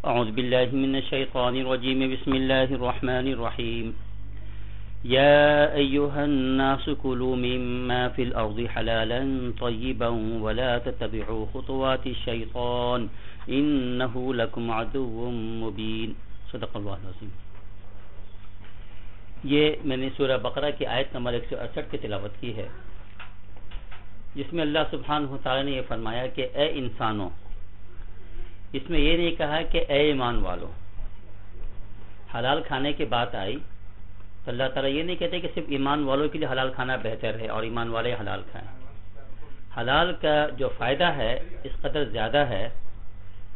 اعوذ باللہ من الشیطان الرجیم بسم اللہ الرحمن الرحیم یا ایہا الناس کلوا مما فی الارض حلالا طیبا ولا تتبعوا خطوات الشیطان انہ لکم عدو مبین. صدق اللہ العظیم. یہ میں نے سورہ بقرہ کی آیت نمبر 168 کی تلاوت کی ہے، جس میں اللہ سبحانہ و تعالی نے یہ فرمایا کہ اے انسانوں. اس میں یہ نہیں کہا کہ اے ایمان والو. حلال کھانے کی بات آئی تو اللہ تعالیٰ یہ نہیں کہتے کہ صرف ایمان والوں کے لیے حلال کھانا بہتر ہے اور ایمان والے حلال کھائیں. حلال کا جو فائدہ ہے اس قدر زیادہ ہے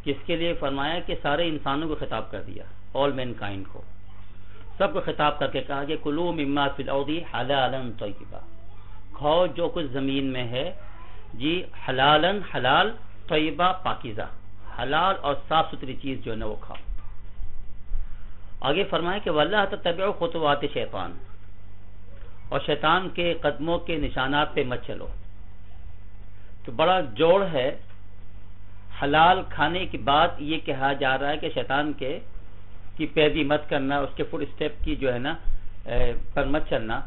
کہ اس کے لیے فرمایا کہ سارے انسانوں کو خطاب کر دیا، آل مین کائنڈ کو، سب کو خطاب کر کے کہا کہ کلوا مما فی الارض حلالا طیبا، کھاؤ جو کچھ زمین میں ہے جی، حلالا حلال، طیبہ پاکیزہ، حلال اور صاف ستھری چیز جو ہے نا وہ کھاؤ. آگے فرمایا کہ وَلَا تَتَّبِعُوا خُطُوَاتِ شیطان، اور شیطان کے قدموں کے نشانات پہ مت چلو. تو بڑا جوڑ ہے. حلال کھانے کی بات یہ کہا جا رہا ہے کہ شیطان کی پیروی مت کرنا، اس کے فٹ اسٹیپ کی جو ہے نا پر مت چلنا.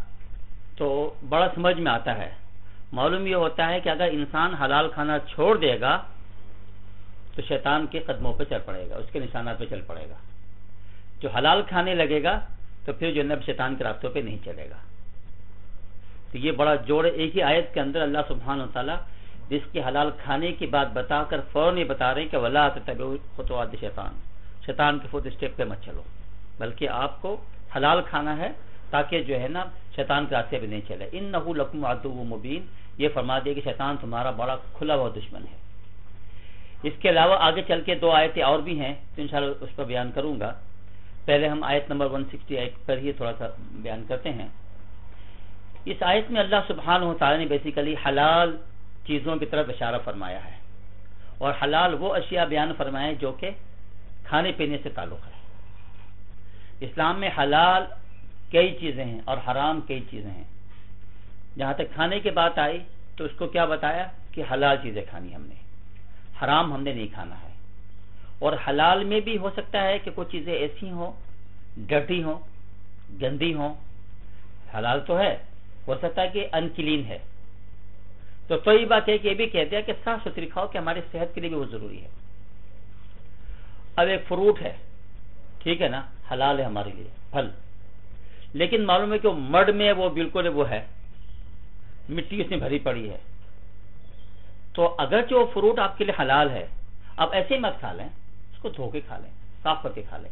تو بڑا سمجھ میں آتا ہے. معلوم یہ ہوتا ہے کہ اگر انسان حلال کھانا چھوڑ دے گا تو شیطان کے قدموں پہ چل پڑے گا، اس کے نشانات پہ چل پڑے گا. جو حلال کھانے لگے گا تو پھر جو نب شیطان کے راستوں پہ نہیں چلے گا. تو یہ بڑا جوڑ ہے. ایک ہی آیت کے اندر اللہ سبحانہ و تعالیٰ جس کی حلال کھانے کی بات بتا کر فوراً یہ بتا رہے ہیں کہ وَلَا تَتَّبِعُوا خُطُوَاتِ شیطان، شیطان کے فٹ اسٹیپ پہ مت چلو، بلکہ آپ کو حلال کھانا ہے تاکہ جو ہے نا شیطان کے راستے پہ نہیں چلے. اِنَّهُ لَكُمْ عَدُوٌّ مُبِينٌ. یہ فرما دیا کہ شیطان تمہارا بڑا کھلا ہوا دشمن ہے. اس کے علاوہ آگے چل کے 2 آیتیں اور بھی ہیں تو انشاءاللہ اس پر بیان کروں گا. پہلے ہم آیت نمبر 168 پر ہی تھوڑا سا بیان کرتے ہیں. اس آیت میں اللہ سبحانہ و تعالی نے بیسیکلی حلال چیزوں کی طرف اشارہ فرمایا ہے، اور حلال وہ اشیاء بیان فرمائے جو کہ کھانے پینے سے تعلق ہے. اسلام میں حلال کئی چیزیں ہیں اور حرام کئی چیزیں ہیں. جہاں تک کھانے کی بات آئی تو اس کو کیا بتایا کہ حلال چیزیں کھانی ہم نے، حرام ہم نے نہیں کھانا ہے. اور حلال میں بھی ہو سکتا ہے کہ کچھ چیزیں ایسی ہوں، ڈرٹی ہوں، گندی ہوں. حلال تو ہے، ہو سکتا ہے کہ انکلین ہے. تو یہ بات ہے کہ یہ بھی کہتے ہیں کہ صاف ستھری کھاؤ کہ ہماری صحت کے لیے بھی وہ ضروری ہے. اب ایک فروٹ ہے، ٹھیک ہے نا، حلال ہے ہمارے لیے، پھل، لیکن معلوم ہے کہ وہ مڈ میں وہ بالکل وہ ہے، مٹی اس میں بھری پڑی ہے. تو اگرچہ وہ فروٹ آپ کے لیے حلال ہے، اب ایسے ہی مت کھا لیں، اس کو دھو کے کھا لیں، صاف کر کے کھا لیں،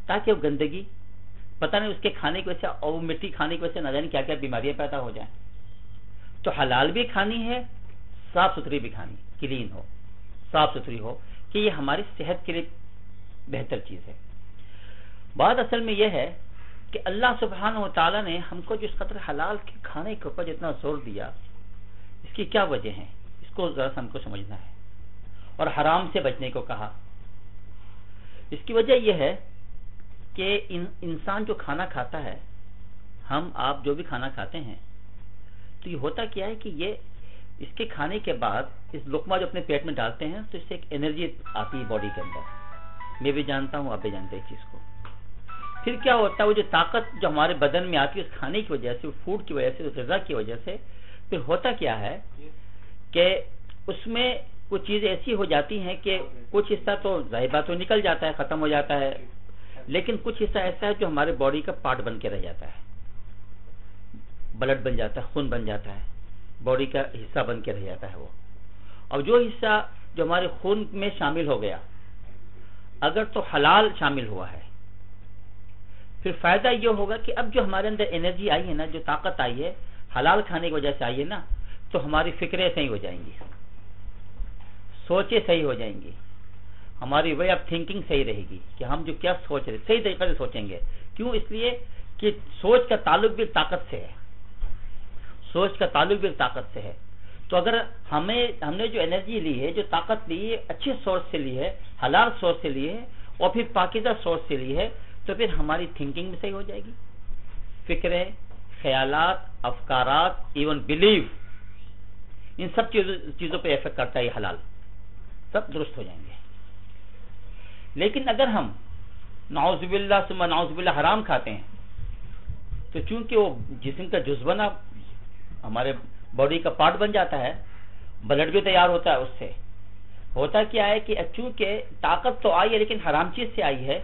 تاکہ وہ گندگی پتہ نہیں اس کے کھانے کی وجہ سے اور مٹی کھانے کی وجہ سے نہ جانے کیا کیا بیماریاں پیدا ہو جائیں. تو حلال بھی کھانی ہے، صاف ستھری بھی کھانی، کلین ہو، صاف ستھری ہو، کہ یہ ہماری صحت کے لیے بہتر چیز ہے. بات اصل میں یہ ہے کہ اللہ سبحانہ و تعالیٰ نے ہم کو جس قدر حلال کے کھانے کے اوپر جتنا زور دیا، اس کی کیا وجہ ہے، اس کو ذرا ہم کو سمجھنا ہے. اور حرام سے بچنے کو کہا. اس کی وجہ یہ ہے کہ انسان جو کھانا کھاتا ہے، ہم آپ جو بھی کھانا کھاتے ہیں، تو یہ ہوتا کیا ہے کہ یہ اس کے کھانے کے بعد اس لقمہ جو اپنے پیٹ میں ڈالتے ہیں تو اس سے ایک انرجی آتی ہے باڈی کے اندر. میں بھی جانتا ہوں، آپ بھی جانتے ہیں اس چیز کو. پھر کیا ہوتا ہے، وہ جو طاقت جو ہمارے بدن میں آتی ہے اس کھانے کی وجہ سے، فوڈ کی وجہ سے، اس غذا کی وجہ سے، پھر ہوتا کیا ہے کہ اس میں کچھ چیزیں ایسی ہو جاتی ہیں کہ کچھ حصہ تو ظاہر بات تو نکل جاتا ہے، ختم ہو جاتا ہے، لیکن کچھ حصہ ایسا ہے جو ہمارے باڈی کا پارٹ بن کے رہ جاتا ہے. بلڈ بن جاتا ہے، خون بن جاتا ہے، باڈی کا حصہ بن کے رہ جاتا ہے وہ. اور جو حصہ جو ہمارے خون میں شامل ہو گیا، اگر تو حلال شامل ہوا ہے، پھر فائدہ یہ ہوگا کہ اب جو ہمارے اندر انرجی آئی ہے نا، جو طاقت آئی ہے حلال کھانے کی وجہ سے آئی ہے نا، تو ہماری فکریں صحیح ہو جائیں گی، سوچیں صحیح ہو جائیں گی، ہماری وے آف تھنکنگ صحیح رہے گی کہ ہم جو کیا سوچ رہے صحیح طریقے سے سوچیں گے. کیوں؟ اس لیے کہ سوچ کا تعلق بھی طاقت سے ہے، سوچ کا تعلق بھی طاقت سے ہے. تو اگر ہم نے جو انرجی لی ہے، جو طاقت لی ہے، اچھی سورس سے لی ہے، حلال سورس سے لی ہے، اور پھر پاکیزہ سورس سے لی ہے، تو پھر ہماری تھنکنگ بھی صحیح ہو جائے گی. فکریں، خیالات، افکارات، ایون بلیف ان سب چیزوں پہ افیکٹ کرتا ہے یہ حلال، سب درست ہو جائیں گے۔ لیکن اگر ہم نعوذ باللہ ثم نعوذ باللہ حرام کھاتے ہیں تو چونکہ وہ جسم کا جز بنا، ہمارے باڈی کا پارٹ بن جاتا ہے، بلڈ بھی تیار ہوتا ہے اس سے، ہوتا کیا ہے کہ چونکہ طاقت تو آئی ہے لیکن حرام چیز سے آئی ہے،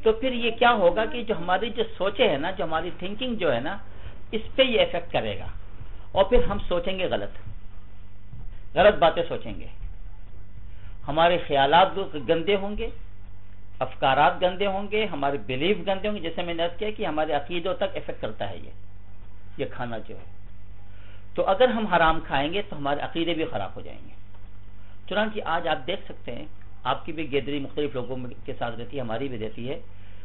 تو پھر یہ کیا ہوگا کہ جو ہماری جو سوچیں ہے نا، جو ہماری تھنکنگ جو ہے نا، اس پہ یہ افیکٹ کرے گا، اور پھر ہم سوچیں گے غلط باتیں سوچیں گے، ہمارے خیالات گندے ہوں گے، افکارات گندے ہوں گے، ہمارے بلیف گندے ہوں گے، جیسے میں نے عرض کیا کہ ہمارے عقیدوں تک افیکٹ کرتا ہے یہ کھانا جو ہے۔ تو اگر ہم حرام کھائیں گے تو ہمارے عقیدے بھی خراب ہو جائیں گے۔ چنانچہ آج آپ دیکھ سکتے ہیں، آپ کی بھی گیدری مختلف لوگوں کے ساتھ رہتی ہے، ہماری بھی رہتی ہے،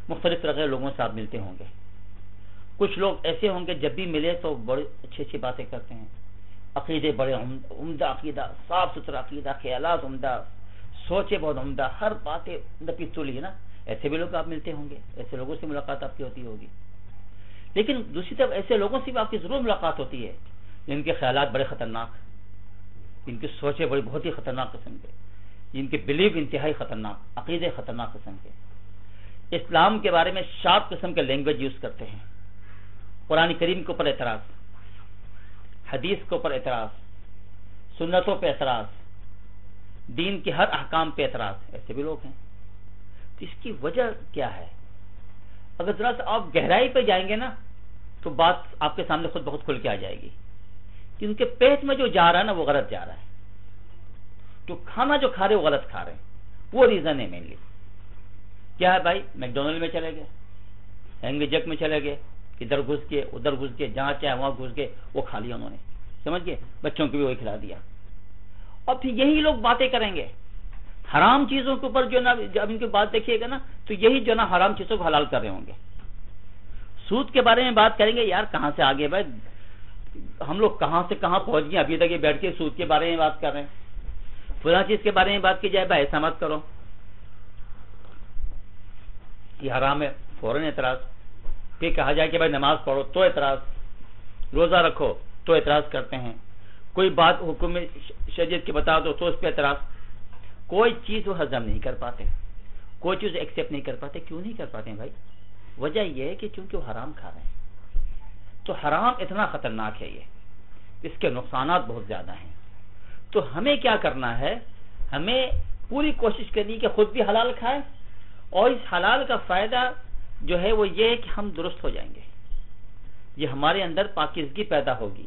مختلف طرح کے لوگوں سے آپ ملتے ہوں گے۔ کچھ لوگ ایسے ہوں گے جب بھی ملے تو بڑی اچھی باتیں کرتے ہیں، عقیدے بڑے عمدہ عقیدہ، صاف ستھرا عقیدہ، خیالات عمدہ، سوچے بہت عمدہ، ہر باتیں پستولی ہے نا، ایسے بھی لوگ آپ ملتے ہوں گے، ایسے لوگوں سے ملاقات آپ کی ہوتی ہوگی۔ لیکن دوسری طرف ایسے لوگوں سے بھی آپ کی ضرور ملاقات ہوتی ہے جن کے خیالات بڑے خطرناک، جن کی سوچیں بہت ہی خطرناک قسم کے، جن کے بلیف انتہائی خطرناک، عقیدے خطرناک قسم کے، اسلام کے بارے میں شارپ قسم کے لینگویج یوز کرتے ہیں، قرآن کریم کے اوپر اعتراض، حدیث کے اوپر اعتراض، سنتوں پہ اعتراض، دین کے ہر احکام پہ اعتراض، ایسے بھی لوگ ہیں۔ تو اس کی وجہ کیا ہے؟ اگر ذرا سا آپ گہرائی پہ جائیں گے نا تو بات آپ کے سامنے خود بخود کھل کے آ جائے گی کہ ان کے پیٹ میں جو جا رہا ہے نا وہ غلط جا رہا ہے، تو کھانا جو کھا رہے وہ غلط کھا رہے ہیں، وہ ریزن ہے مینلی۔ کیا ہے بھائی؟ میکڈونلڈ میں چلے گئے، ہینگری جگ میں چلے گئے، ادھر گھس گئے ادھر گھس گئے، جہاں چاہے وہاں گھس گئے، وہ کھا لیا انہوں نے، سمجھ گئے، بچوں کو بھی وہی کھلا دیا، اور پھر یہی لوگ باتیں کریں گے حرام چیزوں کے اوپر جو نا، جب ان کی بات دیکھیے گا نا تو یہی جو نا حرام چیزوں کو حلال کر رہے ہوں گے۔ سود کے بارے میں بات کریں گے، یار کہاں سے آگے بھائی، ہم لوگ کہاں سے کہاں پہنچ گئے، ابھی تک یہ بیٹھ کے سود کے بارے میں بات کر رہے ہیں، فلاں چیز کے بارے میں بات کی جائے بھائی ایسا مت کرو، یہ حرام ہے، فوراً اعتراض، پھر کہا جائے کہ بھائی نماز پڑھو تو اعتراض، روزہ رکھو تو اعتراض کرتے ہیں، کوئی بات حکم شریعت کی بتا دو تو اس پہ اعتراض، کوئی چیز وہ ہضم نہیں کر پاتے، کوئی چیز ایکسیپٹ نہیں کر پاتے۔ کیوں نہیں کر پاتے ہیں بھائی؟ وجہ یہ ہے کہ چونکہ وہ حرام کھا رہے ہیں، تو حرام اتنا خطرناک ہے، یہ اس کے نقصانات بہت زیادہ ہیں۔ تو ہمیں کیا کرنا ہے؟ ہمیں پوری کوشش کرنی کہ خود بھی حلال کھائیں، اور اس حلال کا فائدہ جو ہے وہ یہ ہے کہ ہم درست ہو جائیں گے، یہ ہمارے اندر پاکیزگی پیدا ہوگی،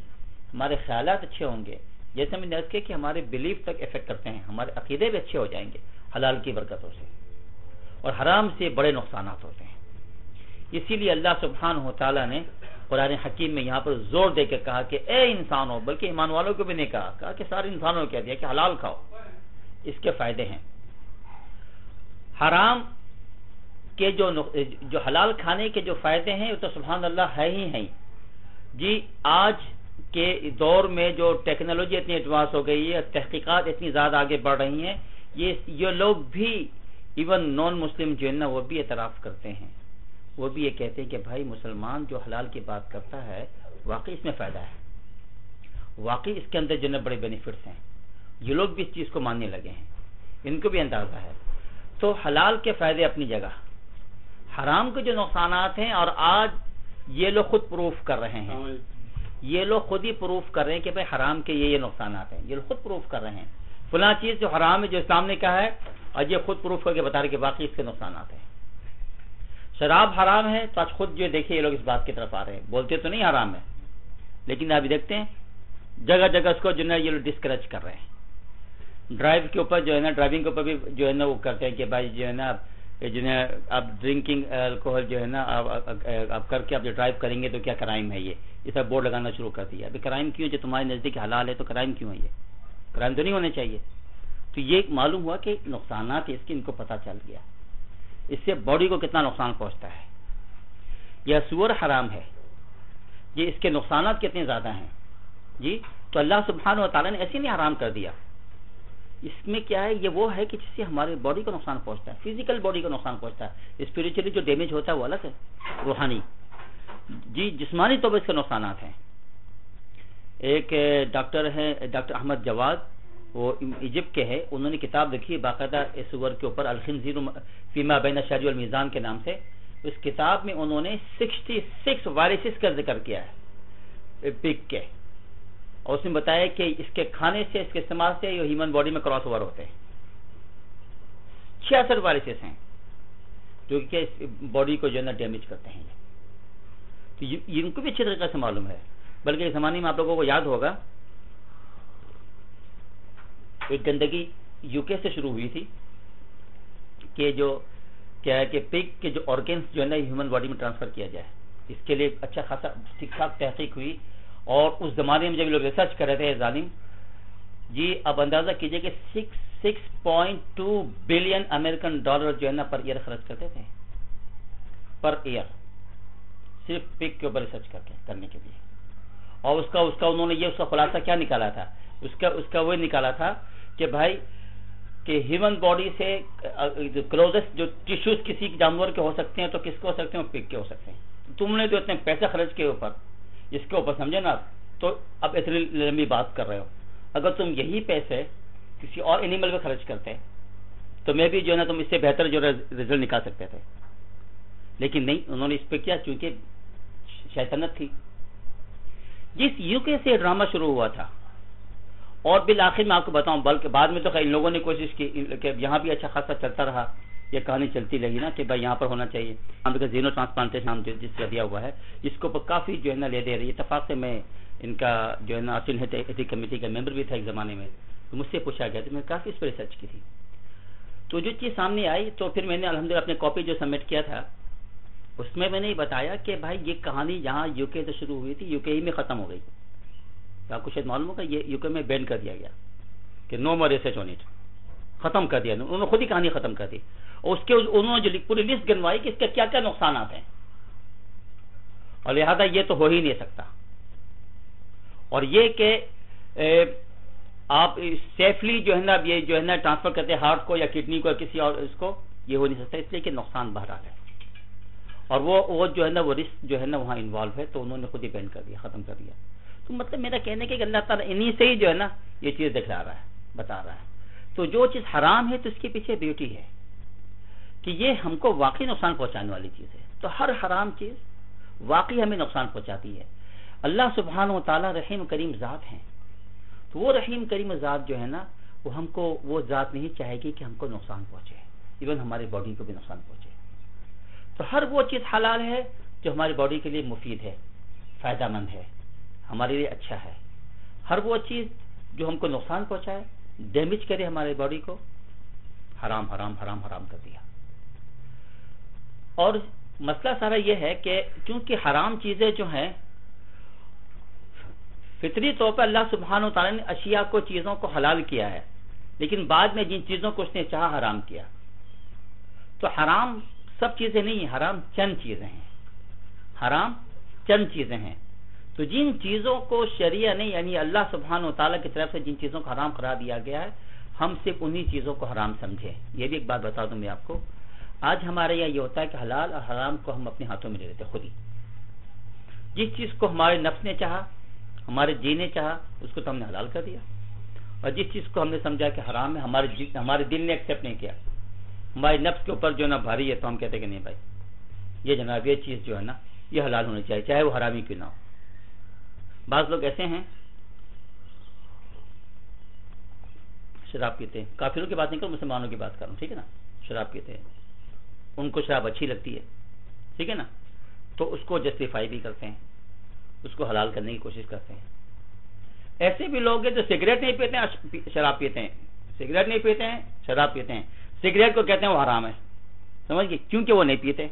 ہمارے خیالات اچھے ہوں گے، جیسے میں نے عرض کیا کہ ہمارے بلیف تک افیکٹ کرتے ہیں، ہمارے عقیدے بھی اچھے ہو جائیں گے حلال کی برکتوں سے، اور حرام سے بڑے نقصانات ہوتے ہیں۔ اسی لیے اللہ سبحانہ و تعالیٰ نے قرآن حکیم میں یہاں پر زور دے کے کہا کہ اے انسانوں، بلکہ ایمان والوں کو بھی نہیں کہا کہ سارے انسانوں کو کہہ دیا کہ حلال کھاؤ، اس کے فائدے ہیں۔ حرام کے جو حلال کھانے کے جو فائدے ہیں وہ تو سبحان اللہ ہے ہی ہیں جی۔ آج کے دور میں جو ٹیکنالوجی اتنی ایڈوانس ہو گئی ہے، تحقیقات اتنی زیادہ آگے بڑھ رہی ہیں، یہ لوگ بھی ایون نان مسلم جو ہے نا وہ بھی اعتراف کرتے ہیں، وہ بھی یہ کہتے ہیں کہ بھائی مسلمان جو حلال کی بات کرتا ہے واقعی اس میں فائدہ ہے، واقعی اس کے اندر جو ہے بڑے بینیفٹس ہیں، یہ لوگ بھی اس چیز کو ماننے لگے ہیں، ان کو بھی اندازہ ہے۔ تو حلال کے فائدے اپنی جگہ، حرام کے جو نقصانات ہیں، اور آج یہ لوگ خود پروف کر رہے ہیں، یہ لوگ خود ہی پروف کر رہے ہیں کہ بھائی حرام کے یہ نقصانات ہیں، یہ لوگ خود پروف کر رہے ہیں، فلاں چیز جو حرام ہے جو اسلام نے کہا ہے، اور یہ خود پروف کر کے بتا رہے کہ باقی اس کے نقصانات ہیں۔ شراب حرام ہے تو آج خود جو دیکھیں یہ لوگ اس بات کی طرف آ رہے ہیں، بولتے تو نہیں حرام ہے، لیکن ابھی دیکھتے ہیں جگہ جگہ اس کو جو ہے یہ لوگ ڈسکریج کر رہے ہیں۔ ڈرائیو کے اوپر جو ہے نا، ڈرائیونگ کے اوپر بھی جو ہے نا وہ کرتے ہیں کہ بھائی جو ہے نا آپ ڈرنکنگ الکوہل جو ہے نا آپ کر کے آپ جو ڈرائیو کریں گے تو کیا کرائم ہے، یہ سب بورڈ لگانا شروع کر دیا۔ ابھی کرائم کیوں؟ جو تمہارے نزدیک حلال ہے تو کرائم کیوں ہے؟ یہ کرائم تو نہیں ہونے چاہیے۔ تو یہ معلوم ہوا کہ نقصانات اس کے ان کو پتہ چل گیا، اس سے باڈی کو کتنا نقصان پہنچتا ہے۔ یہ سور حرام ہے، یہ اس کے نقصانات کتنے زیادہ ہیں جی۔ تو اللہ سبحانہ و تعالیٰ نے ایسے نہیں حرام کر دیا، اس میں کیا ہے، یہ وہ ہے کہ جس سے ہمارے باڈی کو نقصان پہنچتا ہے، فزیکل باڈی کو نقصان پہنچتا ہے، اسپریچولی جو ڈیمیج ہوتا ہے وہ الگ ہے، روحانی جی، جسمانی طور پر اس کے نقصانات ہیں۔ ایک ڈاکٹر ہیں ڈاکٹر احمد جواد، وہ ایجپٹ کے ہیں، انہوں نے کتاب لکھی باقاعدہ اس سور کے اوپر الخنزیر فیما بین الشرع والمیزان کے نام سے. اس کتاب میں انہوں نے 66 وائرسز کا ذکر کیا ہے پگ کے، اور اس نے بتایا کہ اس کے کھانے سے، اس کے استعمال سے یہ ہیومن باڈی میں کراس اوور ہوتے ہیں. 66 وائرسز ہیں جو کہ باڈی کو جو ہے نا ڈیمیج کرتے ہیں. تو ان کو بھی اچھی طریقے سے معلوم ہے. بلکہ اس زمانے میں آپ لوگوں کو یاد ہوگا ایک گندگی یو کے سے شروع ہوئی تھی کہ جو کیا ہے کہ پگ کے جو آرگنس جو ہے نا ہیومن باڈی میں ٹرانسفر کیا جائے. اس کے لیے اچھا خاصا ٹھیک ٹھاک تحقیق ہوئی، اور اس زمانے میں جب لوگ ریسرچ کر رہے تھے ظالم جی، اب اندازہ کیجئے کہ 6.2 بلین امریکن ڈالر جو ہے نا پر ایئر خرچ کرتے تھے، پر ایئر، صرف پگ کے اوپر ریسرچ کرنے کے لیے. اور اس کا انہوں نے یہ اس کا خلاصہ کیا نکالا تھا؟ اس کا وہ نکالا تھا کہ بھائی کہ ہیومن باڈی سے کلوزسٹ جو ٹیشوز کسی جانور کے ہو سکتے ہیں تو کس کے ہو سکتے ہیں؟ پگ کے ہو سکتے ہیں. تم نے جو اتنے پیسے خرچ کیے اوپر اس کے اوپر، سمجھے نا، تو اب اتنی لمبی بات کر رہے ہو. اگر تم یہی پیسے کسی اور اینیمل پہ خرچ کرتے تو میں بھی جو ہے نا تم اس سے بہتر جو رزلٹ نکال سکتے تھے. لیکن نہیں، انہوں نے اس پہ کیا، چونکہ شیطنت تھی. جس یو کے سے ڈرامہ شروع ہوا تھا، اور بالآخر میں آپ کو بتاؤں، بلکہ بعد میں تو ان لوگوں نے کوشش کی کہ یہاں بھی اچھا خاصا چلتا رہا، یہ کہانی چلتی رہی نا کہ بھائی یہاں پر ہونا چاہیے. زینو ٹرانسپلانٹیشن نام جس کا دیا ہوا ہے، اس کے اوپر کافی جو ہے نا لے دے رہی ہے. اتفاق سے میں ان کا جو ہے نا ایتھک کمیٹی کا ممبر بھی تھا ایک زمانے میں. تو مجھ سے پوچھا گیا تو میں کافی اس پر ریسرچ کی تھی. تو جو چیز سامنے آئی تو پھر میں نے الحمدللہ اپنے کاپی جو سبمٹ کیا تھا اس میں نے یہ بتایا کہ بھائی یہ کہانی یہاں یو کے سے شروع ہوئی تھی، یو کے ہی میں ختم ہو گئی. آپ کو شاید معلوم ہوگا یہ یو کے میں بین کر دیا گیا کہ نو مور ریسرچ آن اٹ، ختم کر دیا. انہوں نے خود ہی کہانی ختم کر دی، اور اس کے انہوں نے جو پوری لسٹ گنوائی کہ اس کے کیا کیا نقصانات ہیں، اور لہذا یہ تو ہو ہی نہیں سکتا. اور یہ کہ آپ سیفلی جو ہے نا یہ جو ہے نا ٹرانسفر کرتے ہارٹ کو یا کڈنی کو یا کسی اور اس کو، یہ ہو نہیں سکتا، اس لیے کہ نقصان بہرحال ہے. اور وہ جو ہے نا وہ رسک جو ہے نا وہاں انوالو ہے، تو انہوں نے خود ہی بین کر دیا، ختم کر دیا. تو مطلب میرا کہنے کہ اللہ تعالیٰ انہی سے ہی جو ہے نا یہ چیز دکھلا رہا ہے، بتا رہا ہے. تو جو چیز حرام ہے تو اس کے پیچھے بیوٹی ہے کہ یہ ہم کو واقعی نقصان پہنچانے والی چیز ہے. تو ہر حرام چیز واقعی ہمیں نقصان پہنچاتی ہے. اللہ سبحانہ و تعالیٰ رحیم کریم ذات ہیں، تو وہ رحیم کریم ذات جو ہے نا وہ ہم کو وہ ذات نہیں چاہے گی کہ ہم کو نقصان پہنچے، ایون ہمارے باڈی کو بھی نقصان پہنچے. تو ہر وہ چیز حلال ہے جو ہماری باڈی کے لیے مفید ہے، فائدہ مند ہے، ہمارے لیے اچھا ہے. ہر وہ چیز جو ہم کو نقصان پہنچائے، ڈیمیج کرے ہمارے باڈی کو، حرام حرام حرام حرام کر دیا. اور مسئلہ سارا یہ ہے کہ کیونکہ حرام چیزیں جو ہیں فطری طور پر اللہ سبحانہ و تعالیٰ نے اشیاء کو، چیزوں کو حلال کیا ہے، لیکن بعد میں جن چیزوں کو اس نے چاہا حرام کیا. تو حرام سب چیزیں نہیں ہیں، حرام چند چیزیں ہیں، حرام چند چیزیں ہیں. تو جن چیزوں کو شریعہ نے یعنی اللہ سبحانہ و تعالیٰ کی طرف سے جن چیزوں کو حرام قرار دیا گیا ہے، ہم صرف انہی چیزوں کو حرام سمجھیں. یہ بھی ایک بات بتا دوں میں آپ کو، آج ہمارے یہاں یہ ہوتا ہے کہ حلال اور حرام کو ہم اپنے ہاتھوں میں لے لیتے خود ہی. جس چیز کو ہمارے نفس نے چاہا، ہمارے جی نے چاہا، اس کو تو ہم نے حلال کر دیا، اور جس چیز کو ہم نے سمجھا کہ حرام ہے، ہمارے دل نے ایکسیپٹ نہیں کیا، ہمارے نفس کے اوپر جو ہے نا بھاری ہے، تو ہم کہتے ہیں کہ نہیں بھائی یہ جناب یہ چیز جو ہے نا یہ حلال ہونی چاہیے، چاہے وہ حرامی کیوں نہ ہو. بعض لوگ ایسے ہیں شراب پیتے ہیں، کافروں کی بات نہیں کروں، مسلمانوں کی بات کروں، ٹھیک ہے نا. شراب پیتے ہیں، ان کو شراب اچھی لگتی ہے، ٹھیک ہے نا، تو اس کو جسٹیفائی بھی کرتے ہیں، اس کو حلال کرنے کی کوشش کرتے ہیں. ایسے بھی لوگ ہیں جو سگریٹ نہیں پیتے ہیں، شراب پیتے ہیں، سگریٹ نہیں پیتے ہیں، شراب پیتے ہیں. سگریٹ کو کہتے ہیں وہ حرام ہے، سمجھ گئے، کیونکہ وہ نہیں پیتے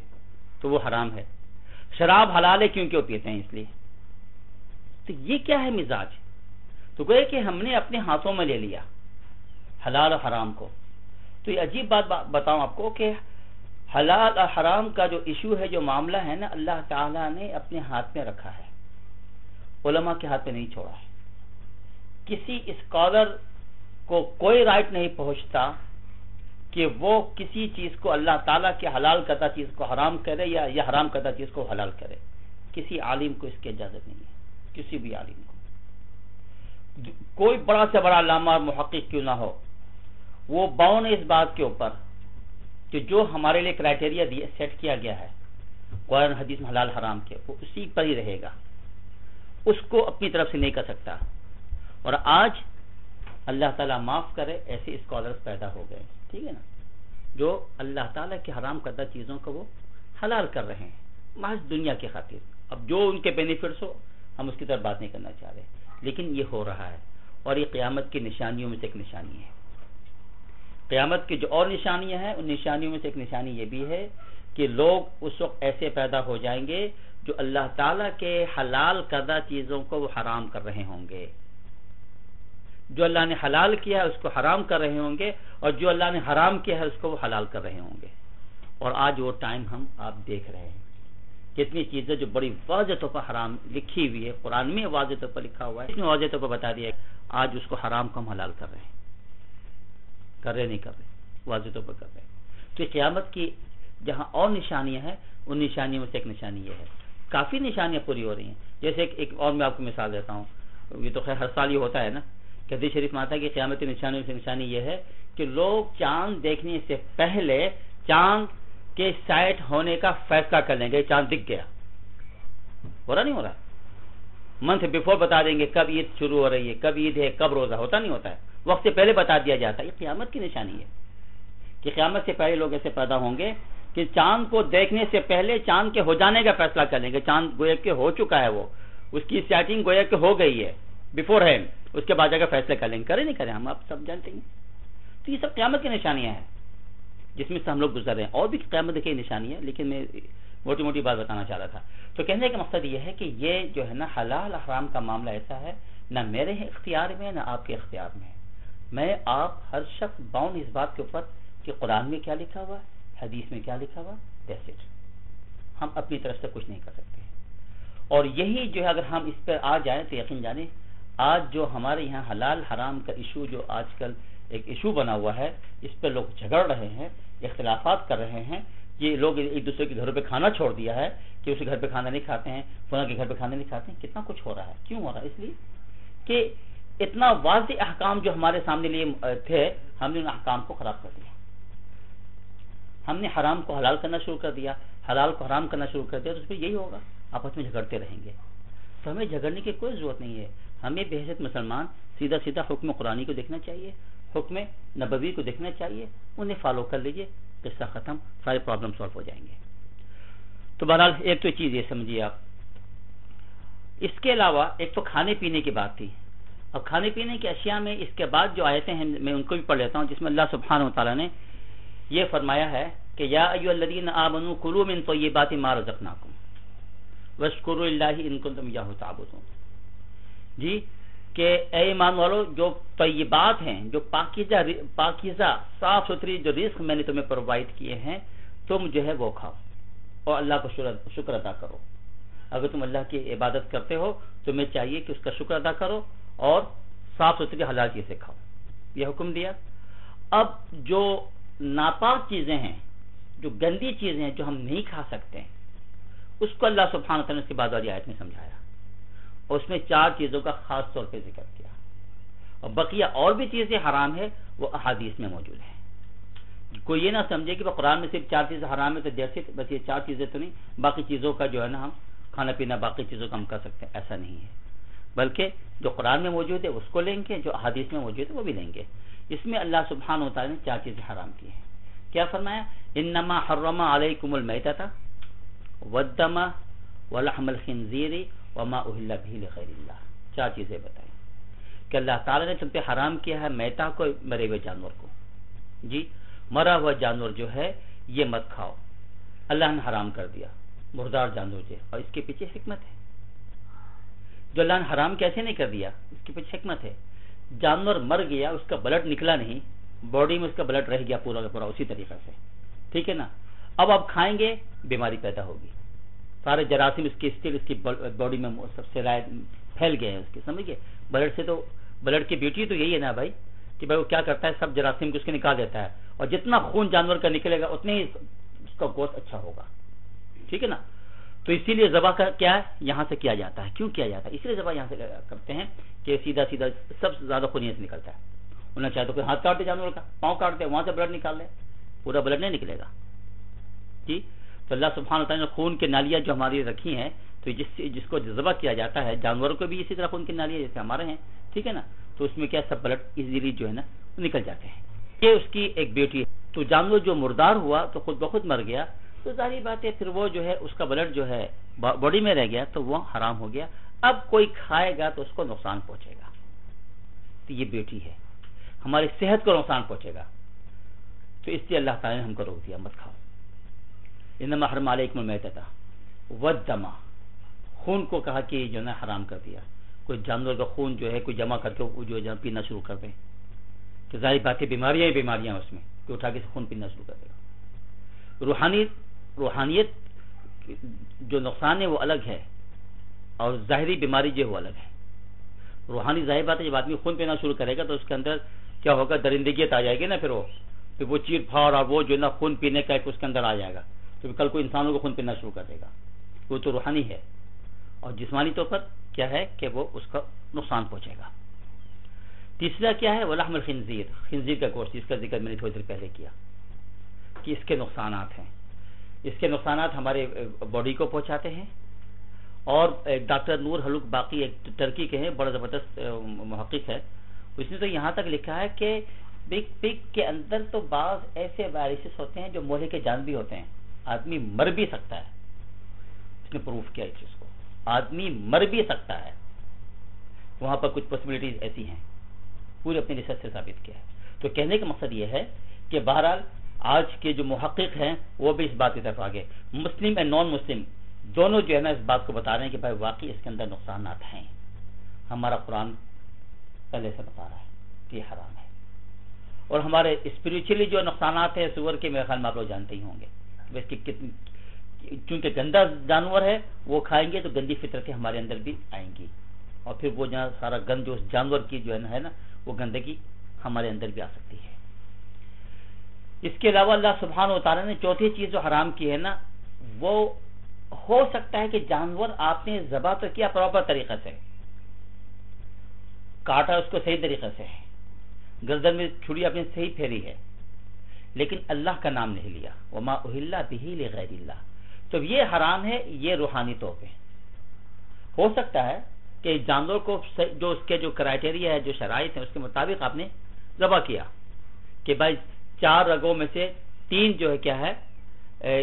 تو وہ حرام ہے. شراب حلال ہے کیونکہ وہ پیتے ہیں اس لیے. تو یہ کیا ہے مزاج؟ تو گویا کہ ہم نے اپنے ہاتھوں میں لے لیا حلال اور حرام کو. تو یہ عجیب بات بتاؤں آپ کو کہ حلال اور حرام کا جو ایشو ہے، جو معاملہ ہے نا، اللہ تعالیٰ نے اپنے ہاتھ میں رکھا ہے، علماء کے ہاتھ میں نہیں چھوڑا ہے. کسی اسکالر کو کوئی رائٹ نہیں پہنچتا کہ وہ کسی چیز کو اللہ تعالیٰ کے حلال کردہ چیز کو حرام کرے یا حرام کردہ چیز کو حلال کرے. کسی عالم کو اس کی اجازت نہیں ہے، کسی بھی عالم کو. کوئی بڑا سے بڑا علامہ اور محقق کیوں نہ ہو، وہ باؤن ہے اس بات کے اوپر کہ جو ہمارے لیے کرائٹیریا سیٹ کیا گیا ہے قرآن حدیث میں حلال حرام کے، وہ اسی پر ہی رہے گا، اس کو اپنی طرف سے نہیں کر سکتا۔ اور آج اللہ تعالیٰ معاف کرے ایسے اسکالرز پیدا ہو گئے، ٹھیک ہے نا، جو اللہ تعالیٰ کی حرام کردہ چیزوں کو وہ حلال کر رہے ہیں محض دنیا کی خاطر۔ اب جو ان کے بینیفٹس ہو ہم اس کی طرف بات نہیں کرنا چاہ رہے، لیکن یہ ہو رہا ہے اور یہ قیامت کی نشانیوں میں سے ایک نشانی ہے۔ قیامت کی جو اور نشانیاں ہیں ان نشانیوں میں سے ایک نشانی یہ بھی ہے کہ لوگ اس وقت ایسے پیدا ہو جائیں گے جو اللہ تعالیٰ کے حلال کردہ چیزوں کو وہ حرام کر رہے ہوں گے، جو اللہ نے حلال کیا ہے اس کو حرام کر رہے ہوں گے، اور جو اللہ نے حرام کیا ہے اس کو وہ حلال کر رہے ہوں گے۔ اور آج وہ ٹائم ہم آپ دیکھ رہے ہیں، کتنی چیزیں جو بڑی واضح طور پر حرام لکھی ہوئی ہے، قرآن میں واضح طور پر لکھا ہوا ہے، اس میں واضح طور پر بتا دیا ہے، آج اس کو حرام کو ہم حلال کر رہے ہیں، کر رہے نہیں کر رہے، واضح طور پر کر رہے ہیں۔ تو قیامت کی جہاں اور نشانیاں ہیں ان نشانیوں میں سے ایک نشانی یہ ہے، کافی نشانیاں پوری ہو رہی ہیں۔ جیسے ایک اور میں آپ کو مثال دیتا ہوں، یہ تو خیر ہر سال یہ ہوتا ہے نا کہ حدیث شریف میں آتا ہے کہ قیامت کی نشانیوں سے نشانی یہ ہے کہ لوگ چاند دیکھنے سے پہلے چاند کے سائٹ ہونے کا فیصلہ کر لیں گے، چاند دکھ گیا، ہو رہا نہیں ہو رہا، منتھ بیفور بتا دیں گے کب عید شروع ہو رہی ہے، کب عید ہے، کب روزہ، ہوتا نہیں ہوتا ہے، وقت سے پہلے بتا دیا جاتا ہے۔ یہ قیامت کی نشانی ہے کہ قیامت سے پہلے لوگ ایسے پیدا ہوں گے کہ چاند کو دیکھنے سے پہلے چاند کے ہو جانے کا فیصلہ کر لیں گے، چاند گویا کہ ہو چکا ہے، وہ اس کی سیٹنگ گویا کہ ہو گئی ہے بیفور ہینڈ، اس کے بعد جا کر فیصلے کر لیں گے، کرے نہیں کریں ہم آپ سب جانتے ہیں۔ تو یہ سب قیامت کی نشانیاں ہیں جس میں سے ہم لوگ گزر رہے ہیں، اور بھی قیامت کی نشانی ہے، لیکن میں موٹی موٹی بات بتانا چاہ رہا تھا۔ تو کہنے کا مقصد یہ ہے کہ یہ جو ہے نا حلال حرام کا معاملہ ایسا ہے، نہ میرے اختیار میں نہ آپ کے اختیار میں ہے، میں آپ ہر شخص باؤنڈ اس بات کے اوپر کہ قرآن میں کیا لکھا ہوا ہے، حدیث میں کیا لکھا ہوا، دیٹس اٹ، ہم اپنی طرف سے کچھ نہیں کر سکتے۔ اور یہی جو ہے اگر ہم اس پر آ جائیں تو یقین جانیں آج جو ہمارے یہاں حلال حرام کا ایشو جو آج کل ایک ایشو بنا ہوا ہے، اس پہ لوگ جھگڑ رہے ہیں، اختلافات کر رہے ہیں، یہ لوگ ایک دوسرے کے گھروں پہ کھانا چھوڑ دیا ہے کہ اسے گھر پہ کھانا نہیں کھاتے ہیں، فلاں کے گھر پہ کھانا نہیں کھاتے ہیں، کتنا کچھ ہو رہا ہے۔ کیوں ہو رہا ہے؟ اس لیے کہ اتنا واضح احکام جو ہمارے سامنے لیے تھے ہم نے ان احکام کو خراب کر دیا، ہم نے حرام کو حلال کرنا شروع کر دیا، حلال کو حرام کرنا شروع کر دیا، تو اس پہ یہی ہوگا، آپس میں جھگڑتے رہیں گے۔ تو ہمیں جھگڑنے کی کوئی ضرورت نہیں ہے، ہمیں بحیثیت مسلمان سیدھا سیدھا حکم قرآنی کو دیکھنا چاہیے، حکم نبوی کو دیکھنا چاہیے، انہیں فالو کر لیجئے، قصہ ختم، سارے پرابلم سالو ہو جائیں گے۔ تو بہرحال ایک تو چیز یہ سمجھیے آپ، اس کے علاوہ ایک تو کھانے پینے کی بات تھی، اب کھانے پینے کی اشیاء میں اس کے بعد جو آیتیں ہیں میں ان کو بھی پڑھ لیتا ہوں، جس میں اللہ سبحانہ و تعالیٰ نے یہ فرمایا ہے کہ یا ایھا الذین آمنوا کلوا من طیبات ما رزقناکم واشکروا للہ ان کنتم ایاہ تعبدون، جی کہ اے ایمان والو جو طیبات ہیں، جو پاکیزہ صاف ستھری جو رزق میں نے تمہیں پرووائڈ کیے ہیں، تم جو ہے وہ کھاؤ اور اللہ کو شکر ادا کرو۔ اگر تم اللہ کی عبادت کرتے ہو تمہیں چاہیے کہ اس کا شکر ادا کرو اور صاف ستھری حلال چیزیں کھاؤ، یہ حکم دیا۔ اب جو ناپاک چیزیں ہیں، جو گندی چیزیں ہیں جو ہم نہیں کھا سکتے ہیں، اس کو اللہ سبحانہ وتعالی نے اس کے بعد والی آیت میں سمجھایا، اور اس میں 4 چیزوں کا خاص طور پہ ذکر کیا، اور بقیہ اور بھی چیزیں حرام ہے وہ احادیث میں موجود ہیں۔ کوئی یہ نہ سمجھے کہ قرآن میں صرف 4 چیزیں حرام ہے تو جیسے بس یہ 4 چیزیں تو نہیں، باقی چیزوں کا جو ہے نا ہم کھانا پینا باقی چیزوں کا ہم کر سکتے ہیں، ایسا نہیں ہے، بلکہ جو قرآن میں موجود ہے اس کو لیں گے، جو احادیث میں موجود ہے وہ بھی لیں گے۔ اس میں اللہ سبحانہ و تعالی نے 4 چیزیں حرام کی ہیں۔ کیا فرمایا؟ انما حرم علیکم المیتۃ والدم ولحم الخنزیر وما اہل بہ لغیر اللہ، 4 چیزیں بتائیں کہ اللہ تعالی نے تم پہ حرام کیا ہے میتہ کو، مرے ہوئے جانور کو، جی مرا ہوا جانور جو ہے یہ مت کھاؤ، اللہ نے حرام کر دیا مردار جانور جو، اور اس کے پیچھے حکمت ہے، جو اللہ نے حرام کیسے نہیں کر دیا اس کے پیچھے حکمت ہے۔ جانور مر گیا، اس کا بلڈ نکلا نہیں، باڈی میں اس کا بلڈ رہ گیا پورا کا پورا اسی طریقے سے، ٹھیک ہے نا، اب آپ کھائیں گے بیماری پیدا ہوگی، سارے جراثیم اس کی اسٹل اس کی باڈی میں سب سے پھیل گئے ہیں اس کے، سمجھ گئے؟ بلڈ سے تو بلڈ کی بیوٹی تو یہی ہے نا بھائی کہ بھائی وہ کیا کرتا ہے، سب جراثیم کو اس کے نکال دیتا ہے، اور جتنا خون جانور کا نکلے گا اتنے ہی اس کا گوشت اچھا ہوگا، ٹھیک ہے نا۔ تو اسی لیے ذبح کا کیا ہے یہاں سے کیا جاتا ہے. کیوں کیا جاتا ہے؟ اس لیے ذبح یہاں سے کرتے ہیں کہ سیدھا سیدھا سب سے زیادہ خون یہاں سے نکلتا ہے. انہیں چاہے تو کوئی ہاتھ کاٹ دے جانور کا, پاؤں کاٹ دے, وہاں سے بلڈ نکال لے, پورا بلڈ نہیں نکلے گا. جی تو اللہ سبحانہ وتعالی نے خون کے نالیاں جو ہماری رکھی ہیں, تو جس کو ذبح کیا جاتا ہے جانوروں کو بھی اسی طرح خون کی نالیاں جیسے ہمارے ہیں, ٹھیک ہے نا, تو اس میں کیا سب بلڈ ایزیلی جو ہے نا نکل جاتے ہیں. یہ اس کی ایک بیوٹی ہے. تو جانور جو مردار ہوا تو خود بخود مر گیا, تو ظاہری بات ہے پھر وہ جو ہے اس کا بلڈ جو ہے باڈی میں رہ گیا تو وہ حرام ہو گیا. اب کوئی کھائے گا تو اس کو نقصان پہنچے گا. تو یہ بیوٹی ہے, ہماری صحت کو نقصان پہنچے گا. تو اس لیے اللہ تعالیٰ نے ہم کو روک دیا مت کھاؤ. انما حرم علیکم المیتۃ والدم, خون کو کہا کہ جو ہے حرام کر دیا. کوئی جانور کا خون جو ہے کوئی جمع کر کے جو ہے پینا شروع کر دے تو ظاہر بات ہے بیماریاں ہی بیماریاں اس میں, کہ اٹھا کے خون پینا شروع کر دے گا. روحانیت جو نقصان ہے وہ الگ ہے, اور ظاہری بیماری جو ہے وہ الگ ہے. روحانی ظاہر بات ہے جب آدمی خون پینا شروع کرے گا تو اس کے اندر کیا ہوگا, درندگیت آ جائے گی نا, پھر وہ چیر پھاڑ اور وہ جو ہے نا خون پینے کا ایک اس کے اندر آ جائے گا, تو کل کو انسانوں کو خون پینا شروع کر دے گا. وہ تو روحانی ہے. اور جسمانی طور پر کیا ہے کہ وہ اس کا نقصان پہنچے گا. تیسرا کیا ہے, ولحم الخنزیر, خنزیر کا گوشت, جس کا ذکر میں نے تھوڑی دیر پہلے کیا کہ اس کے نقصانات ہیں. اس کے نقصانات ہمارے باڈی کو پہنچاتے ہیں. اور ڈاکٹر نور حلوق باقی ایک ترکی کے ہیں, بڑا زبردست محقق ہے, اس نے تو یہاں تک لکھا ہے کہ پگ کے اندر تو بعض ایسے وائرسز ہوتے ہیں جو مہلک کے جان بھی ہوتے ہیں, آدمی مر بھی سکتا ہے. اس نے پروف کیا اس چیز کو, آدمی مر بھی سکتا ہے. وہاں پر کچھ پاسبلٹیز ایسی ہیں, پوری اپنی ریسرچ سے ثابت کیا ہے. تو کہنے کا مقصد یہ ہے کہ بہرحال آج کے جو محقق ہیں وہ بھی اس بات کی طرف آگے, مسلم اینڈ نان مسلم دونوں جو ہے نا اس بات کو بتا رہے ہیں کہ بھائی واقعی اس کے اندر نقصانات ہیں. ہمارا قرآن پہلے سے بتا رہا ہے کہ یہ حرام ہے. اور ہمارے اسپریچولی جو نقصانات ہیں سور کے, میرے خیال میں آپ لوگ جانتے ہی ہوں گے, چونکہ گندا جانور ہے وہ کھائیں گے تو گندی فطرتیں ہمارے اندر بھی آئیں گی, اور پھر وہ جہاں سارا گند جو اس جانور کی جو ہے نا وہ گندگی ہمارے اندر بھی آ سکتی ہے. اس کے علاوہ اللہ سبحانہ و تعالیٰ نے چوتھی چیز جو حرام کی ہے نا, وہ ہو سکتا ہے کہ جانور آپ نے ذبح تو کیا پراپر طریقے سے, کاٹا اس کو صحیح طریقے سے, گردن میں چھری آپ نے صحیح پھیری ہے, لیکن اللہ کا نام نہیں لیا. وما اہل بہ لغیر اللہ, تو یہ حرام ہے. یہ روحانی طور پہ ہو سکتا ہے کہ جانور کو جو اس کے جو کرائٹیریا ہے, جو شرائط ہیں, اس کے مطابق آپ نے ذبح کیا کہ بھائی 4 رگوں میں سے 3 جو ہے کیا ہے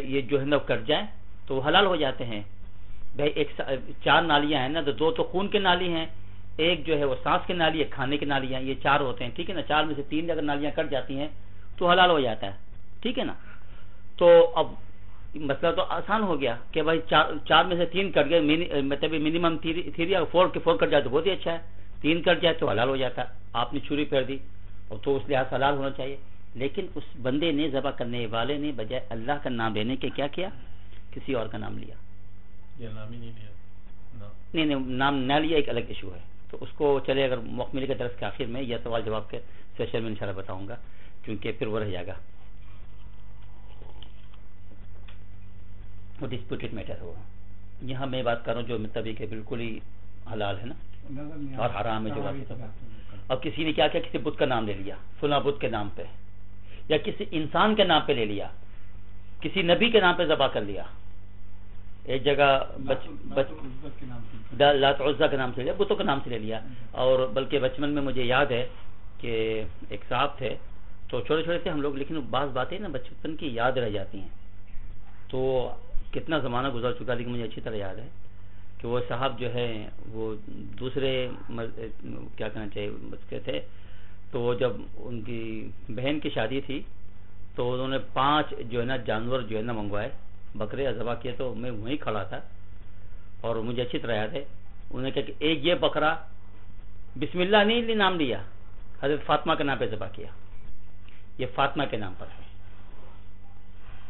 یہ جو ہے نا کٹ جائیں تو حلال ہو جاتے ہیں. بھائی 4 نالیاں ہیں نا, تو 2 تو خون کے نالی ہیں, ایک جو ہے وہ سانس کے نالی, ایک کھانے کے نالی ہیں, یہ 4 ہوتے ہیں, ٹھیک ہے نا. 4 میں سے 3 اگر نالیاں کٹ جاتی ہیں تو حلال ہو جاتا ہے, ٹھیک ہے نا. تو اب مسئلہ تو آسان ہو گیا کہ بھائی 4 میں سے 3 کٹ گئے, مطلب منیمم 3 4 کے 4 کٹ جائے تو بہت ہی اچھا ہے, 3 کٹ جائے تو حلال ہو جاتا ہے. آپ نے چھری پھیر دی اور تو اس لحاظ حلال ہونا چاہیے. لیکن اس بندے نے, ذبح کرنے والے نے, بجائے اللہ کا نام لینے کے کیا کیا, کسی اور کا نام لیا. نام ہی نہیں لیا, نہیں نام نہ لیا, ایک الگ ایشو ہے. تو اس کو چلے اگر موقع ملے گا درس کے آخر میں یا سوال جواب کے سیشن میں انشاءاللہ بتاؤں گا, کیونکہ پھر وہ رہ جائے گا, وہ ڈسپیوٹڈ میٹر ہوگا. یہاں میں بات کر رہا ہوں جو مطابق ہے بالکل ہی حلال ہے نا اور حرام ہے جو بات. اب کسی نے کیا کیا, کسی بت کا نام لے لیا, فلاں بت کے نام پہ, یا کسی انسان کے نام پہ لے لیا, کسی نبی کے نام پہ ذبح کر لیا. ایک جگہ لات عزا کے نام سے لیا, بتوں کے نام سے لے لیا. اور بلکہ بچپن میں مجھے یاد ہے کہ ایک صاحب تھے, تو چھوٹے چھوٹے تھے ہم لوگ, لیکن بعض باتیں نا بچپن کی یاد رہ جاتی ہیں. تو کتنا زمانہ گزر چکا, لیکن مجھے اچھی طرح یاد ہے کہ وہ صاحب جو ہے وہ دوسرے کیا کہنا چاہیے اس کے تھے. تو جب ان کی بہن کی شادی تھی تو انہوں نے 5 جو ہے نا جانور جو ہے نا منگوائے, بکرے ذبح کیے. تو میں وہیں کھڑا تھا اور مجھے اچھی طرح یاد ہے, انہوں نے کہا کہ ایک یہ بکرا بسم اللہ نہیں نام لیا, حضرت فاطمہ کے نام پہ ذبح کیا, یہ فاطمہ کے نام پر ہے.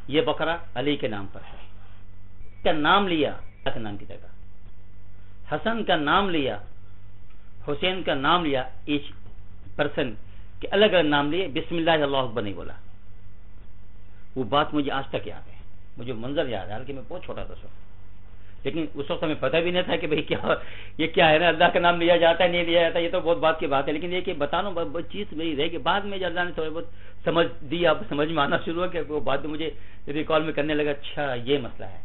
یہ بکرا علی کے نام پر ہے, کا نام لیا کا نام کی جگہ, حسن کا نام لیا, حسین کا نام لیا, ایچ پرسن کے الگ الگ نام لیے, بسم اللہ اللہ اکبر نہیں بولا. وہ بات مجھے آج تک یاد ہے, مجھے منظر یاد ہے, حالانکہ میں بہت چھوٹا تھا. لیکن اس وقت ہمیں پتہ بھی نہیں تھا کہ بھئی یہ کیا ہے نا، اللہ کا نام لیا جاتا ہے نہیں لیا جاتا، یہ تو بہت بات کی بات ہے. لیکن یہ کہ بتانا چیز میری رہے گی. بعد میں جب اللہ نے تھوڑے بہت سمجھ دی، اب سمجھ میں آنا شروع ہو کہ وہ بعد میں مجھے ریکال میں کرنے لگا اچھا یہ مسئلہ ہے.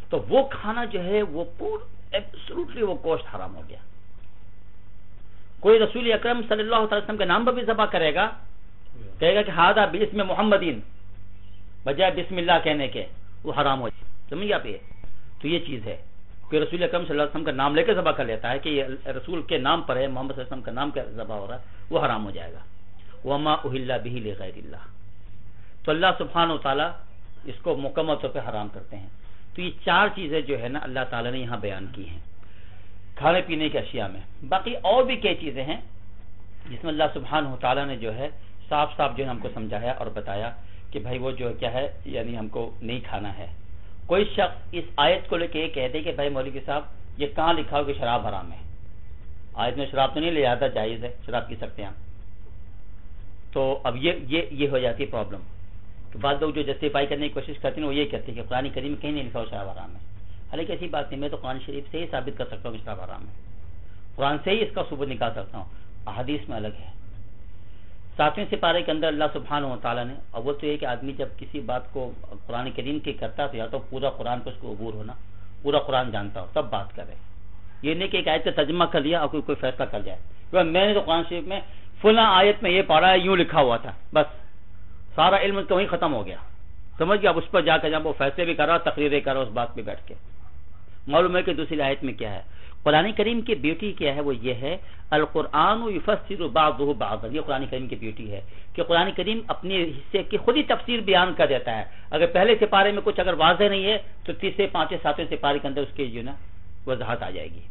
تو وہ کھانا جو ہے وہ ایبسولوٹلی وہ گوشت حرام ہو گیا. کوئی رسول اکرم صلی اللہ علیہ وسلم کے نام پر بھی ذبح کرے گا، کہے گا کہ ہادہ بسم محمدین بجائے بسم اللہ کہنے کے، وہ حرام ہو جائے. سمجھ آپ یہ؟ تو یہ چیز ہے کہ رسول اکرم صلی اللہ علیہ وسلم کا نام لے کے ذبح کر لیتا ہے کہ یہ رسول کے نام پر ہے، محمد صلی اللہ علیہ وسلم کا نام کا ذبح ہو رہا ہے، وہ حرام ہو جائے گا. وما اہل بہ لغیر اللہ. تو اللہ سبحانہ و تعالیٰ اس کو مکمل طور پہ حرام کرتے ہیں. تو یہ چار چیزیں جو ہے نا اللہ تعالیٰ نے یہاں بیان کی ہیں کھانے پینے کی اشیاء میں. باقی اور بھی کئی چیزیں ہیں جس میں اللہ سبحانہ و تعالیٰ نے جو ہے صاف صاف جو ہے ہم کو سمجھایا اور بتایا کہ بھائی وہ جو کیا ہے یعنی ہم کو نہیں کھانا ہے. کوئی شخص اس آیت کو لے کے یہ کہہ دے کہ بھائی مولوی صاحب یہ کہاں لکھا ہو کہ شراب حرام ہے؟ آیت میں شراب تو نہیں لے جاتا، جائز ہے، شراب پی سکتے ہیں. تو اب یہ ہو جاتی ہے پرابلم کہ بعض لوگ جو جسٹیفائی کرنے کی کوشش کرتے ہیں وہ یہ کہتے ہیں کہ قرآن کریم میں کہیں نہیں لکھا ہو شراب حرام ہے. حالانکہ ایسی بات نہیں، میں تو قرآن شریف سے ہی ثابت کر سکتا ہوں کہ شراب حرام ہے. قرآن سے ہی اس کا ثبوت نکال سکتا ہوں، احادیث میں الگ ہے. 7ویں سپارے کے اندر اللہ سبحانہ و تعالیٰ نے اول تو یہ کہ آدمی جب کسی بات کو قرآن کریم کی کرتا تو یا تو پورا قرآن کو اس کو عبور ہونا، پورا قرآن جانتا ہو تب بات کرے. یہ نہیں کہ ایک آیت کا ترجمہ کر لیا اور کوئی فیصلہ کر جائے کہ میں نے تو قرآن شریف میں فلاں آیت میں یہ پڑھا ہے، یوں لکھا ہوا تھا، بس سارا علم تو وہیں ختم ہو گیا. سمجھ گیا؟ اب اس پر جا کر جب وہ فیصلے بھی کر رہا، تقریریں کر رہا اس بات پہ بیٹھ کے. معلوم ہے کہ دوسری آیت میں کیا ہے. قرآن کریم کی بیوٹی کیا ہے؟ وہ یہ ہے القرآن یفسر بعضہ بعضا. یہ قرآن کریم کی بیوٹی ہے کہ قرآن کریم اپنے حصے کی خود ہی تفسیر بیان کر دیتا ہے. اگر پہلے سپارے میں کچھ اگر واضح نہیں ہے تو تیسرے، پانچویں، 7ویں سپارے کے اندر اس کی جو نا وضاحت آ جائے گی.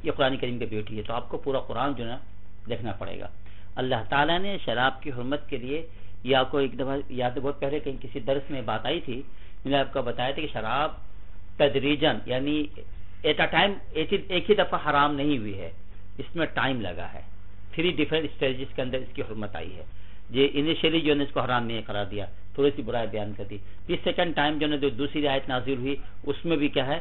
یہ قرآن کریم کی بیوٹی ہے. تو آپ کو پورا قرآن جو نا دیکھنا پڑے گا. اللہ تعالیٰ نے شراب کی حرمت کے لیے، یا کو ایک دفعہ یاد ہے بہت پہلے کہیں کسی درس میں بات آئی تھی، میں نے آپ کو بتایا تھا کہ شراب تدریجاً یعنی ایٹ اے ٹائم ایک ہی دفعہ حرام نہیں ہوئی ہے، اس میں ٹائم لگا ہے. 3 ڈیفرنٹ اسٹیجز کے اندر اس کی حرمت آئی ہے. جو انیشیلی جو نے اس کو حرام نہیں قرار دیا، تھوڑی سی برائی بیان کر دی. پھر سیکنڈ ٹائم جو نے دوسری آیت نازل ہوئی اس میں بھی کیا ہے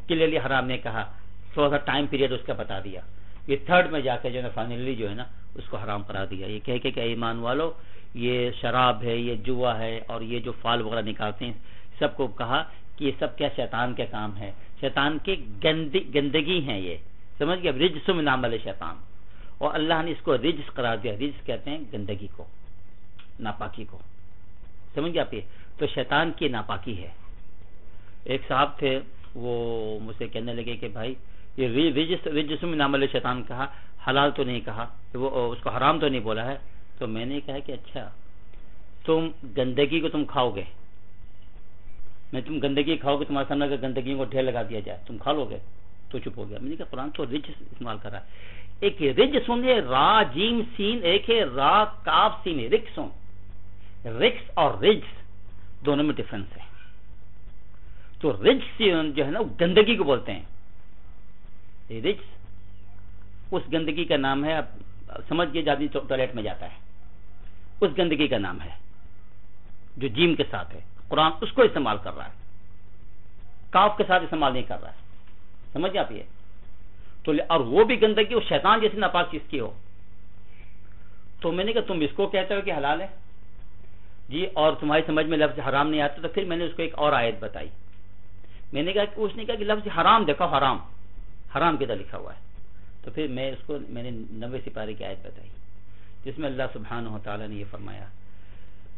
کلیئرلی حرام نے کہا، تھوڑا سا ٹائم پیریڈ اس کا بتا دیا. یہ تھرڈ میں جا کے جو ہے فائنلی جو ہے نا اس کو حرام قرار دیا. یہ کہہ کے کہ ایمان والو یہ شراب ہے، یہ جوا ہے اور یہ جو فال وغیرہ نکالتے ہیں، سب کو کہا کہ یہ سب کیا شیطان کے کام ہے، شیطان کی گندگی ہیں. یہ سمجھ گیا؟ رجس من عمل شیطان. اور اللہ نے اس کو رجس قرار دیا. رجس کہتے ہیں گندگی کو، ناپاکی کو. سمجھ گیا آپ؟ یہ تو شیطان کی ناپاکی ہے. ایک صاحب تھے وہ مجھ سے کہنے لگے کہ بھائی یہ رجس من عمل شیطان کہا، حلال تو نہیں کہا، وہ اس کو حرام تو نہیں بولا ہے. تو میں نے کہا کہ اچھا تم گندگی کو تم کھاؤ گے، میں تم گندگی کھاؤ گے، تمہارے سامنے اگر گندگی کو ڈھیر لگا دیا جائے تم کھا لو گے؟ تو چپ ہو گیا. میں نے کہا قرآن تو رجس استعمال کر رہا ہے. ایک رجسن ہے را جیم سین، ایک ہے را کاف سین ہے رکسن. رکس اور رجس دونوں میں ڈفرنس ہے. تو رجس جو ہے نا گندگی کو بولتے ہیں. رجس اس گندگی کا نام ہے، اب سمجھ گئے جب ٹوائلٹ میں جاتا ہے اس گندگی کا نام ہے جو جیم کے ساتھ ہے. قرآن اس کو استعمال کر رہا ہے، کاف کے ساتھ استعمال نہیں کر رہا ہے. سمجھ آپ یہ؟ تو اور وہ بھی گندگی وہ شیطان جیسی ناپاک چیز کی ہو. تو میں نے کہا تم اس کو کہتے ہو کہ حلال ہے جی، اور تمہاری سمجھ میں لفظ حرام نہیں آتا. تو پھر میں نے اس کو ایک اور آیت بتائی. میں نے کہا کہ اس نے کہا کہ لفظ حرام دیکھو، حرام حرام کدھر لکھا ہوا ہے. تو پھر میں اس کو میں نے 90 سپارے کی آیت بتائی جس میں اللہ سبحانہ و تعالیٰ نے یہ فرمایا،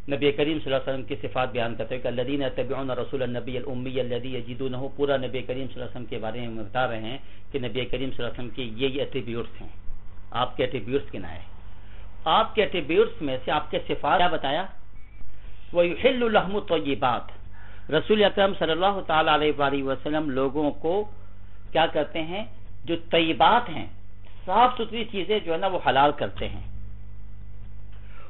نبی کریم صلی اللہ علیہ وسلم کی صفات بیان کرتے ہیں کہ الذین یتبعون رسول النبی الامی الذی یجدونہ. پورا نبی کریم صلی اللہ علیہ وسلم کے بارے میں بتا رہے ہیں کہ نبی کریم صلی اللہ علیہ وسلم کے یہ ایٹریبیوٹس ہیں. آپ کے ایٹریبیوٹس کیا ہیں؟ آپ کے ایٹریبیوٹس میں سے آپ کے صفات کیا بتایا؟ وَيُحِلُّ لَهُمُ الطَّيِّبَاتِ. رسول اکرم صلی اللہ تعالی علیہ وآلہ وسلم لوگوں کو کیا کرتے ہیں؟ جو طیبات ہیں، صاف ستھری چیزیں جو ہے نا وہ حلال کرتے ہیں.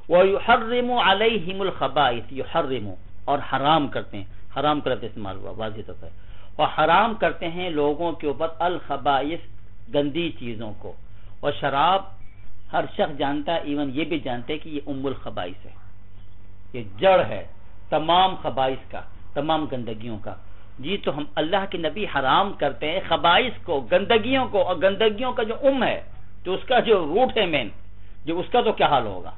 وَيُحَرِّمُ عَلَيْهِمُ الْخَبَائِثِ. يُحَرِّمُ اور حرام کرتے ہیں. حرام کا لفظ استعمال ہوا واضح طور پر. اور حرام کرتے ہیں لوگوں کے اوپر الخبائث گندی چیزوں کو. اور شراب ہر شخص جانتا ہے، ایون یہ بھی جانتے ہیں کہ یہ ام الخبائث ہے، یہ جڑ ہے تمام خبائث کا، تمام گندگیوں کا. جی تو ہم اللہ کے نبی حرام کرتے ہیں خبائث کو، گندگیوں کو، اور گندگیوں کا جو ہے تو اس کا جو روٹ ہے مین، جو اس کا تو کیا حال ہوگا،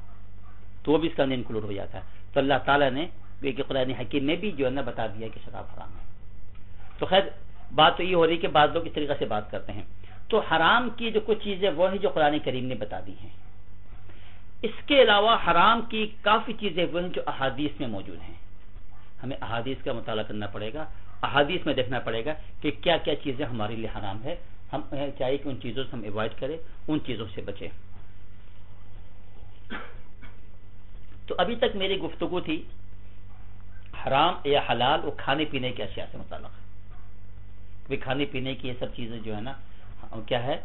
تو وہ بھی اس کا انکلوڈ ہو جاتا ہے. تو اللہ تعالیٰ نے کہ قرآن حکیم میں بھی جو ہے نا بتا دیا کہ شراب حرام ہے. تو خیر بات تو یہ ہو رہی کہ بعض لوگ اس طریقے سے بات کرتے ہیں. تو حرام کی جو کچھ چیزیں وہ ہیں جو قرآن کریم نے بتا دی ہیں. اس کے علاوہ حرام کی کافی چیزیں وہ ہیں جو احادیث میں موجود ہیں. ہمیں احادیث کا مطالعہ کرنا پڑے گا، احادیث میں دیکھنا پڑے گا کہ کیا کیا چیزیں ہمارے لیے حرام ہے. ہم چاہیے کہ ان چیزوں سے ہم اوائڈ کریں، ان چیزوں سے بچیں. تو ابھی تک میری گفتگو تھی حرام یا حلال اور کھانے پینے کے اشیاء سے متعلق. کھانے پینے کی یہ سب چیزیں جو ہے نا کیا ہے.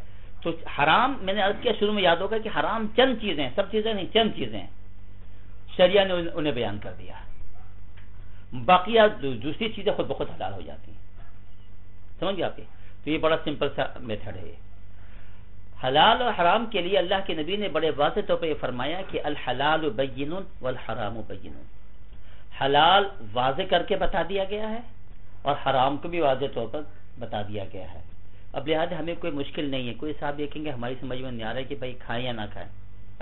تو حرام میں نے عرض کیا شروع میں، یاد ہوگا کہ حرام چند چیزیں، سب چیزیں نہیں، چند چیزیں شریعہ نے انہیں بیان کر دیا. باقی دوسری چیزیں خود بخود حلال ہو جاتی ہیں. سمجھ گئے آپ کے؟ تو یہ بڑا سمپل سا میتھڈ ہے. حلال اور حرام کے لیے اللہ کے نبی نے بڑے واضح طور پہ یہ فرمایا کہ الحلال بین والحرام بین. حلال واضح کر کے بتا دیا گیا ہے اور حرام کو بھی واضح طور پر بتا دیا گیا ہے. اب لہٰذا ہمیں کوئی مشکل نہیں ہے. کوئی صاحب دیکھیں گے ہماری سمجھ میں نہیں آ رہا ہے کہ بھائی کھائیں یا نہ کھائیں.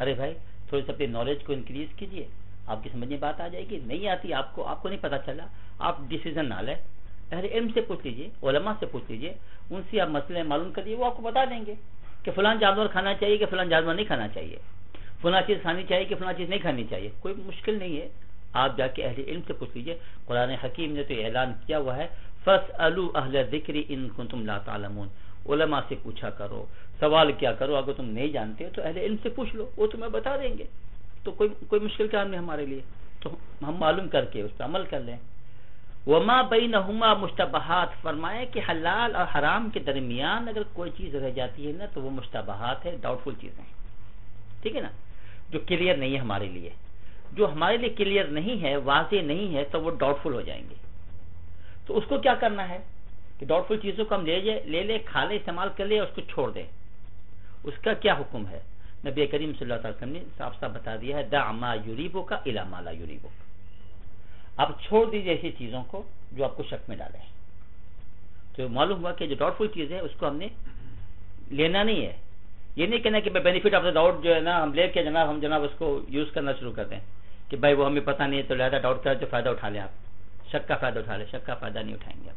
ارے بھائی تھوڑی سی اپنی نالج کو انکریز کیجئے، آپ کی سمجھ میں بات آ جائے گی. نہیں آتی آپ کو نہیں پتا چلا، آپ ڈیسیزن نہ لیں. اہل علم سے پوچھ لیجئے، علماء سے پوچھ لیجئے، ان سے آپ مسئلے معلوم کریے، وہ آپ کو بتا دیں گے کہ فلاں جانور کھانا چاہیے کہ فلاں جانور نہیں کھانا چاہیے، فلاں چیز کھانی چاہیے کہ فلاں چیز نہیں کھانی چاہیے. کوئی مشکل نہیں ہے، آپ جا کے اہل علم سے پوچھ لیجئے. قرآن حکیم نے تو اعلان کیا ہوا ہے فَاسْأَلُوا أَهْلَ الذِّكْرِ إِن كُنتُمْ لَا تَعْلَمُونَ. علماء سے پوچھا کرو، سوال کیا کرو. اگر تم نہیں جانتے ہو تو اہل علم سے پوچھ لو، وہ تمہیں بتا دیں گے. تو کوئی مشکل کام نہیں ہمارے لیے. تو ہم معلوم کر کے اس پہ عمل کر لیں. وما بینہما مشتبہات، فرمایا کہ حلال اور حرام کے درمیان اگر کوئی چیز رہ جاتی ہے نا تو وہ مشتبہات ہے، ڈاؤٹ فل چیزیں. ٹھیک ہے نا، جو کلیئر نہیں ہے ہمارے لیے. جو ہمارے لیے کلیئر نہیں ہے، واضح نہیں ہے، تو وہ ڈاؤٹ فل ہو جائیں گے. تو اس کو کیا کرنا ہے کہ ڈاؤٹ فل چیزوں کو ہم لے لے کھا لے، استعمال کر لے اور اس کو چھوڑ دیں. اس کا کیا حکم ہے؟ نبی کریم صلی اللہ علیہ وسلم نے صاف صاف بتا دیا ہے دع ما یریبک الی ما لا یریبک. آپ چھوڑ دیجیے ایسی چیزوں کو جو آپ کو شک میں ڈالیں. تو معلوم ہوا کہ جو ڈاؤٹ فل چیز ہے اس کو ہم نے لینا نہیں ہے. یہ نہیں کہنا کہ بینیفٹ آف دا ڈاؤٹ جو ہے نا ہم لے کے جناب اس کو یوز کرنا شروع کر دیں کہ بھائی وہ ہمیں پتہ نہیں ہے تو لہذا ڈاؤٹ کا جو فائدہ اٹھا لیں. آپ شک کا فائدہ اٹھا لیں، شک کا فائدہ نہیں اٹھائیں گے.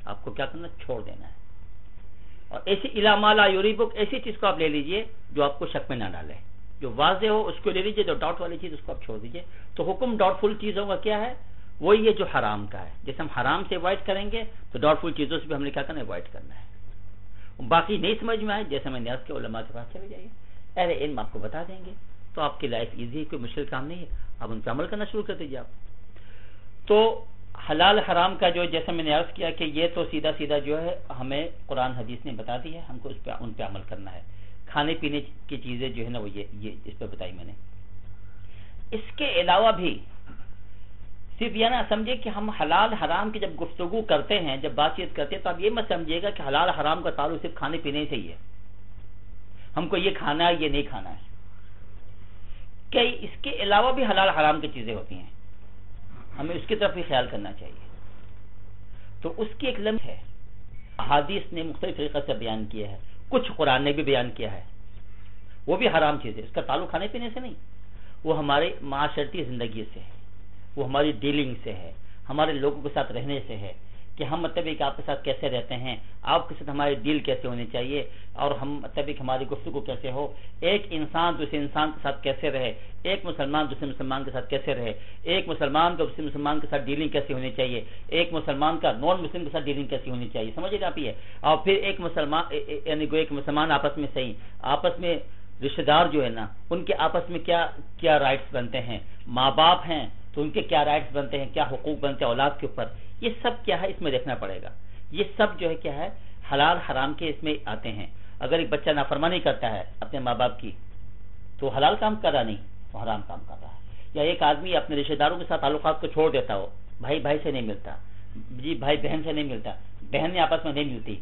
آپ کو کیا کرنا، چھوڑ دینا ہے. اور ایسی الی ما لا یریبک، ایسی چیز کو آپ لے لیجئے جو آپ کو شک میں نہ ڈالے، جو واضح ہو اس کو لے لیجئے. جو ڈاؤٹ والی چیز اس کو آپ چھوڑ دیجئے. تو حکم ڈاؤٹ فل چیزوں کا کیا ہے؟ وہی ہے جو حرام کا ہے. جیسے ہم حرام سے اوائڈ کریں گے تو ڈاؤٹ فل چیزوں سے بھی ہم نے کیا کرنا ہے، اوائڈ کرنا ہے. باقی نہیں سمجھ میں آئے جیسے میں نیاز کے علماء کے پاس چلے جائیے، اہل علم آپ کو بتا دیں گے. تو آپ کی لائف ایزی ہے، کوئی مشکل کام نہیں ہے. آپ ان پہ عمل کرنا شروع کر دیجیے. آپ تو حلال حرام کا جو جیسا میں نے عرض کیا کہ یہ تو سیدھا سیدھا جو ہے ہمیں قرآن حدیث نے بتا دی ہے، ہم کو ان پہ عمل کرنا ہے. کھانے پینے کی چیزیں جو ہے نا وہ یہ اس پہ بتائی میں نے. اس کے علاوہ بھی صرف یہ نہ سمجھے کہ ہم حلال حرام کی جب گفتگو کرتے ہیں، جب بات چیت کرتے ہیں، تو آپ یہ مت سمجھیے گا کہ حلال حرام کا تعلق صرف کھانے پینے سے ہی ہے. ہم کو یہ کھانا ہے یہ نہیں کھانا ہے. کہ اس کے علاوہ بھی حلال حرام کی چیزیں ہوتی ہیں، ہمیں اس کی طرف بھی خیال کرنا چاہیے. تو اس کی ایک لمحہ ہے، احادیث نے مختلف طریقے سے بیان کیا ہے، کچھ قرآن نے بھی بیان کیا ہے. وہ بھی حرام چیز ہے، اس کا تعلق کھانے پینے سے نہیں، وہ ہمارے معاشرتی زندگی سے ہے، وہ ہماری ڈیلنگ سے ہے، ہمارے لوگوں کے ساتھ رہنے سے ہے کہ ہم مطلب کہ آپ کے ساتھ کیسے رہتے ہیں، آپ کے ساتھ ہماری ڈیل کیسے ہونی چاہیے، اور ہم مطلب کہ ہماری گفتگو کیسے ہو، ایک انسان دوسرے انسان کے ساتھ کیسے رہے، ایک مسلمان دوسرے مسلمان کے ساتھ کیسے رہے، ایک مسلمان کو دوسرے مسلمان کے ساتھ ڈیلنگ کیسی ہونی چاہیے، ایک مسلمان کا نان مسلم کے ساتھ ڈیلنگ کیسی ہونی چاہیے. سمجھے آپ یہ. اور پھر ایک مسلمان یعنی ایک مسلمان آپس میں صحیح، آپس میں رشتہ دار جو ہے نا ان کے آپس میں کیا رائٹس بنتے ہیں، ماں باپ ہیں تو ان کے کیا رائٹس بنتے ہیں، کیا حقوق بنتے ہیں اولاد کے اوپر. یہ سب کیا ہے اس میں دیکھنا پڑے گا. یہ سب جو ہے کیا ہے حلال حرام کے اس میں آتے ہیں. اگر ایک بچہ نافرمانی کرتا ہے اپنے ماں باپ کی تو حلال کام کر رہا نہیں، وہ حرام کام کر رہا ہے. یا ایک آدمی اپنے رشتہ داروں کے ساتھ تعلقات کو چھوڑ دیتا ہو، بھائی بھائی سے نہیں ملتا، جی بھائی بہن سے نہیں ملتا، بہن آپس میں نہیں ملتی،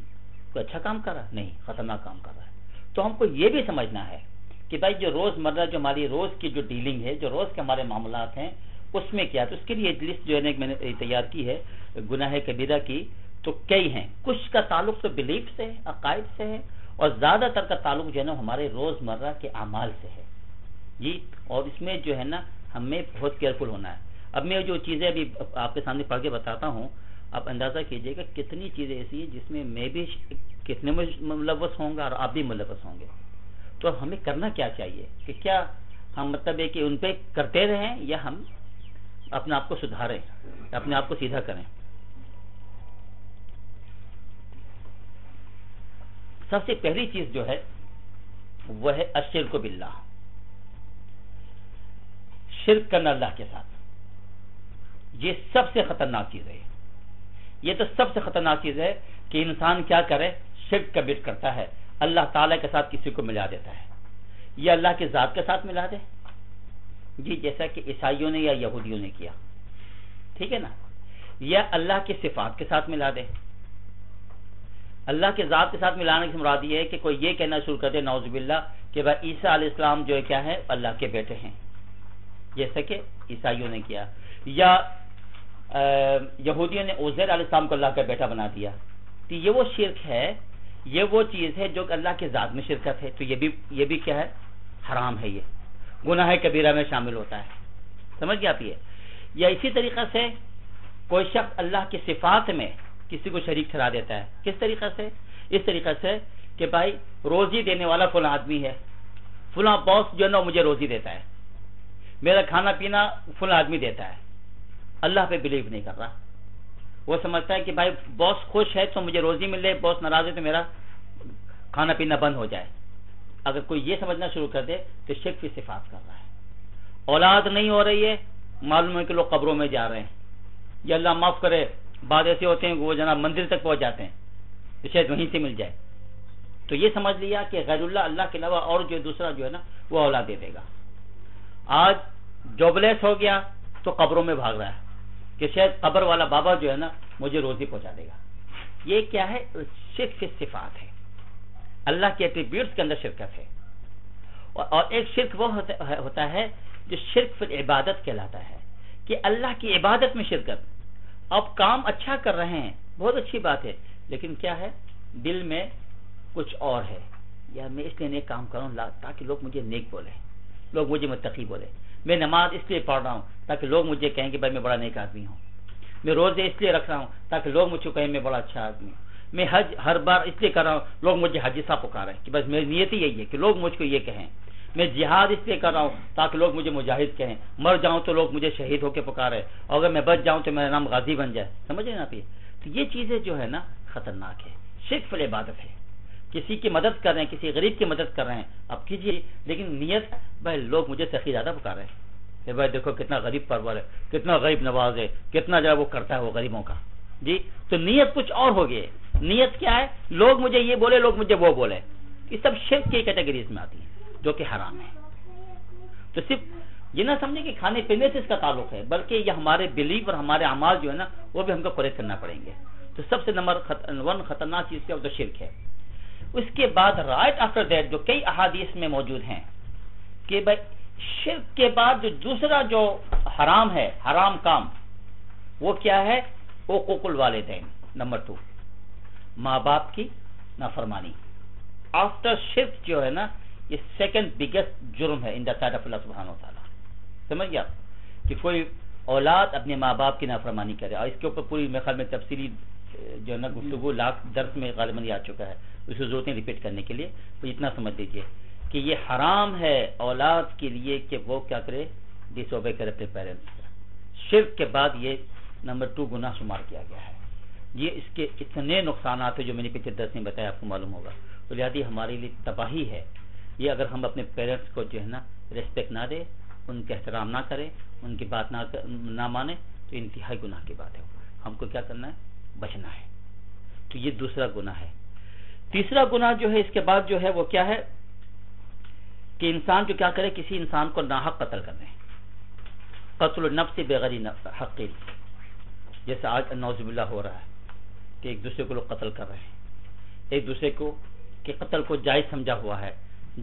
کوئی اچھا کام کر رہا نہیں، خطرناک کام کر رہا ہے. تو ہم کو یہ بھی سمجھنا ہے کہ بھائی جو روز مرہ جو ہماری روز کی جو ڈیلنگ ہے، جو روز کے ہمارے معاملات ہیں، اس میں کیا، تو اس کے لیے لسٹ جو ہے نا میں نے تیار کی ہے گناہ کبیرہ کی، تو کئی ہیں، کچھ کا تعلق تو بلیف سے ہے، عقائد سے ہے، اور زیادہ تر کا تعلق جو ہے نا ہمارے روزمرہ کے اعمال سے ہے جی، اور اس میں جو ہے نا ہمیں بہت کیئرفل ہونا ہے۔ اب میں جو چیزیں ابھی آپ کے سامنے پڑھ کے بتاتا ہوں، آپ اندازہ کیجئے گا کتنی چیزیں ایسی ہیں جس میں بھی کتنے ملوث ہوں گا اور آپ بھی ملوث ہوں گے۔ تو ہمیں کرنا کیا چاہیے کہ کیا ہم مطلب ہے کہ ان پہ کرتے رہیں یا ہم اپنے آپ کو سدھاریں، اپنے آپ کو سیدھا کریں۔ سب سے پہلی چیز جو ہے وہ ہے الشرک باللہ، شرک کرنا اللہ کے ساتھ۔ یہ سب سے خطرناک چیز ہے، یہ تو سب سے خطرناک چیز ہے کہ انسان کیا کرے، شرک کمٹ کرتا ہے، اللہ تعالیٰ کے ساتھ کسی کو ملا دیتا ہے، یا اللہ کی ذات کے ساتھ ملا دے جی، جیسا کہ عیسائیوں نے یا یہودیوں نے کیا، ٹھیک ہے نا، یا اللہ کی صفات کے ساتھ ملا دے۔ اللہ کے ذات کے ساتھ ملانے کی مراد یہ ہے کہ کوئی یہ کہنا شروع کر دے نعوذ باللہ کہ بھائی عیسیٰ علیہ السلام جو ہے کیا ہے، اللہ کے بیٹے ہیں، جیسا کہ عیسائیوں نے کیا، یا یہودیوں نے عزیر علیہ السلام کو اللہ کا بیٹا بنا دیا۔ تو یہ وہ شرک ہے، یہ وہ چیز ہے جو اللہ کے ذات میں شرکت ہے، تو یہ بھی کیا ہے، حرام ہے، یہ گناہ کبیرہ میں شامل ہوتا ہے، سمجھ گیا آپ یہ۔ یا اسی طریقہ سے کوئی شخص اللہ کی صفات میں کسی کو شریک ٹھہرا دیتا ہے، کس طریقہ سے، اس طریقہ سے کہ بھائی روزی دینے والا فلاں آدمی ہے، فلاں باس جو ہے نا مجھے روزی دیتا ہے، میرا کھانا پینا فلاں آدمی دیتا ہے، اللہ پہ بلیو نہیں کر رہا، وہ سمجھتا ہے کہ بھائی باس خوش ہے تو مجھے روزی مل رہی، باس ناراض ہے تو میرا کھانا پینا بند ہو جائے۔ اگر کوئی یہ سمجھنا شروع کر دے تو شرک فی صفات کر رہا ہے۔ اولاد نہیں ہو رہی ہے، معلوم ہے کہ لوگ قبروں میں جا رہے ہیں، یا اللہ معاف کرے بعد ایسے ہوتے ہیں کہ وہ جناب مندر تک پہنچ جاتے ہیں تو شاید وہیں سے مل جائے، تو یہ سمجھ لیا کہ غیر اللہ کے علاوہ اور جو دوسرا جو ہے نا وہ اولاد دے دے گا۔ آج جوبلیس ہو گیا تو قبروں میں بھاگ رہا ہے کہ شاید قبر والا بابا جو ہے نا مجھے روزی پہنچا دے گا۔ یہ کیا ہے، شرک فی صفات ہے، اللہ کے ایٹریبیوٹس کے اندر شرکت ہے۔ اور ایک شرک وہ ہوتا ہے جو شرک فی العبادت کہلاتا ہے، کہ اللہ کی عبادت میں شرکت۔ اب کام اچھا کر رہے ہیں، بہت اچھی بات ہے، لیکن کیا ہے، دل میں کچھ اور ہے، یا میں اس لیے نیک کام کروں تاکہ لوگ مجھے نیک بولیں، لوگ مجھے متقی بولیں، میں نماز اس لیے پڑھ رہا ہوں تاکہ لوگ مجھے کہیں کہ بھائی میں بڑا نیک آدمی ہوں، میں روزے اس لیے رکھ رہا ہوں تاکہ لوگ مجھ کو کہیں میں بڑا اچھا آدمی ہوں، میں حج ہر بار اس لیے کر رہا ہوں لوگ مجھے حاجی صاحب پکاریں کہ بس میری نیت ہی یہی ہے کہ لوگ مجھ کو یہ کہیں، میں جہاد اس لیے کر رہا ہوں تاکہ لوگ مجھے مجاہد کہیں، مر جاؤں تو لوگ مجھے شہید ہو کے پکارے، اور اگر میں بچ جاؤں تو میرا نام غازی بن جائے، سمجھ رہے نا آپ یہ؟ تو یہ چیزیں جو ہے نا خطرناک ہے، شرک فی العبادت ہے۔ کسی کی مدد کر رہے ہیں، کسی غریب کی مدد کر رہے ہیں، اب کیجیے، لیکن نیت بھائی لوگ مجھے سخی زیادہ پکار رہے ہیں کہ بھائی دیکھو کتنا غریب پرور ہے، کتنا غریب نواز ہے، کتنا جو ہے وہ کرتا ہے وہ غریبوں کا جی، تو نیت کچھ اور ہو گئی۔ نیت کیا ہے، لوگ مجھے یہ بولے، لوگ مجھے وہ بولے، یہ سب شرک کی کیٹیگریز میں آتی ہیں جو کہ حرام ہے۔ تو صرف یہ نہ سمجھیں کہ کھانے پینے سے اس کا تعلق ہے، بلکہ یہ ہمارے بلیف اور ہمارے اعمال جو ہے نا وہ بھی ہم کو کریکٹ کرنا پڑیں گے۔ تو سب سے نمبر 1 خطرناک چیز کیا، وہ تو شرک ہے۔ اس کے بعد رائٹ آفٹر دیٹ جو کئی احادیث میں موجود ہیں کہ بھائی شرک کے بعد جو دوسرا جو حرام ہے، حرام کام، وہ کیا ہے، حقوق الوالدین، نمبر 2 ماں باپ کی نافرمانی۔ آفٹر شرک جو ہے نا یہ سیکنڈ بگیسٹ جرم ہے ان دا سائٹ آف اللہ سبحانہ و تعالیٰ، سمجھ گیا کہ کوئی اولاد اپنے ماں باپ کی نافرمانی کرے، اور اس کے اوپر پوری میرے خیال میں تفصیلی جو ہے نا گفتگو درس میں غالباً آ چکا ہے، اس کی ضرورت نہیں ریپیٹ کرنے کے لیے، تو اتنا سمجھ لیجیے کہ یہ حرام ہے اولاد کے لیے کہ وہ کیا کرے، ڈس اوبے کرے اپنے پیرنٹس کا۔ شرک کے بعد یہ نمبر 2 گناہ شمار کیا گیا ہے۔ یہ اس کے اتنے نقصانات ہیں جو میں نے پچھلے درس میں بتایا، آپ کو معلوم ہوگا، تو لہٰذا ہمارے لیے تباہی ہے یہ اگر ہم اپنے پیرنٹس کو جو ہے نا ریسپیکٹ نہ دے، ان کا احترام نہ کرے، ان کی بات نہ مانے، تو انتہائی گناہ کی بات ہے۔ ہم کو کیا کرنا ہے، بچنا ہے۔ تو یہ دوسرا گناہ ہے۔ تیسرا گناہ جو ہے اس کے بعد جو ہے وہ کیا ہے کہ انسان جو کیا کرے، کسی انسان کو ناحق قتل کر دیں، قتل النفس بغیر حق، جیسے آج نعوذ باللہ ہو رہا ہے کہ ایک دوسرے کو لوگ قتل کر رہے ہیں، ایک دوسرے کو کہ قتل کو جائز سمجھا ہوا ہے،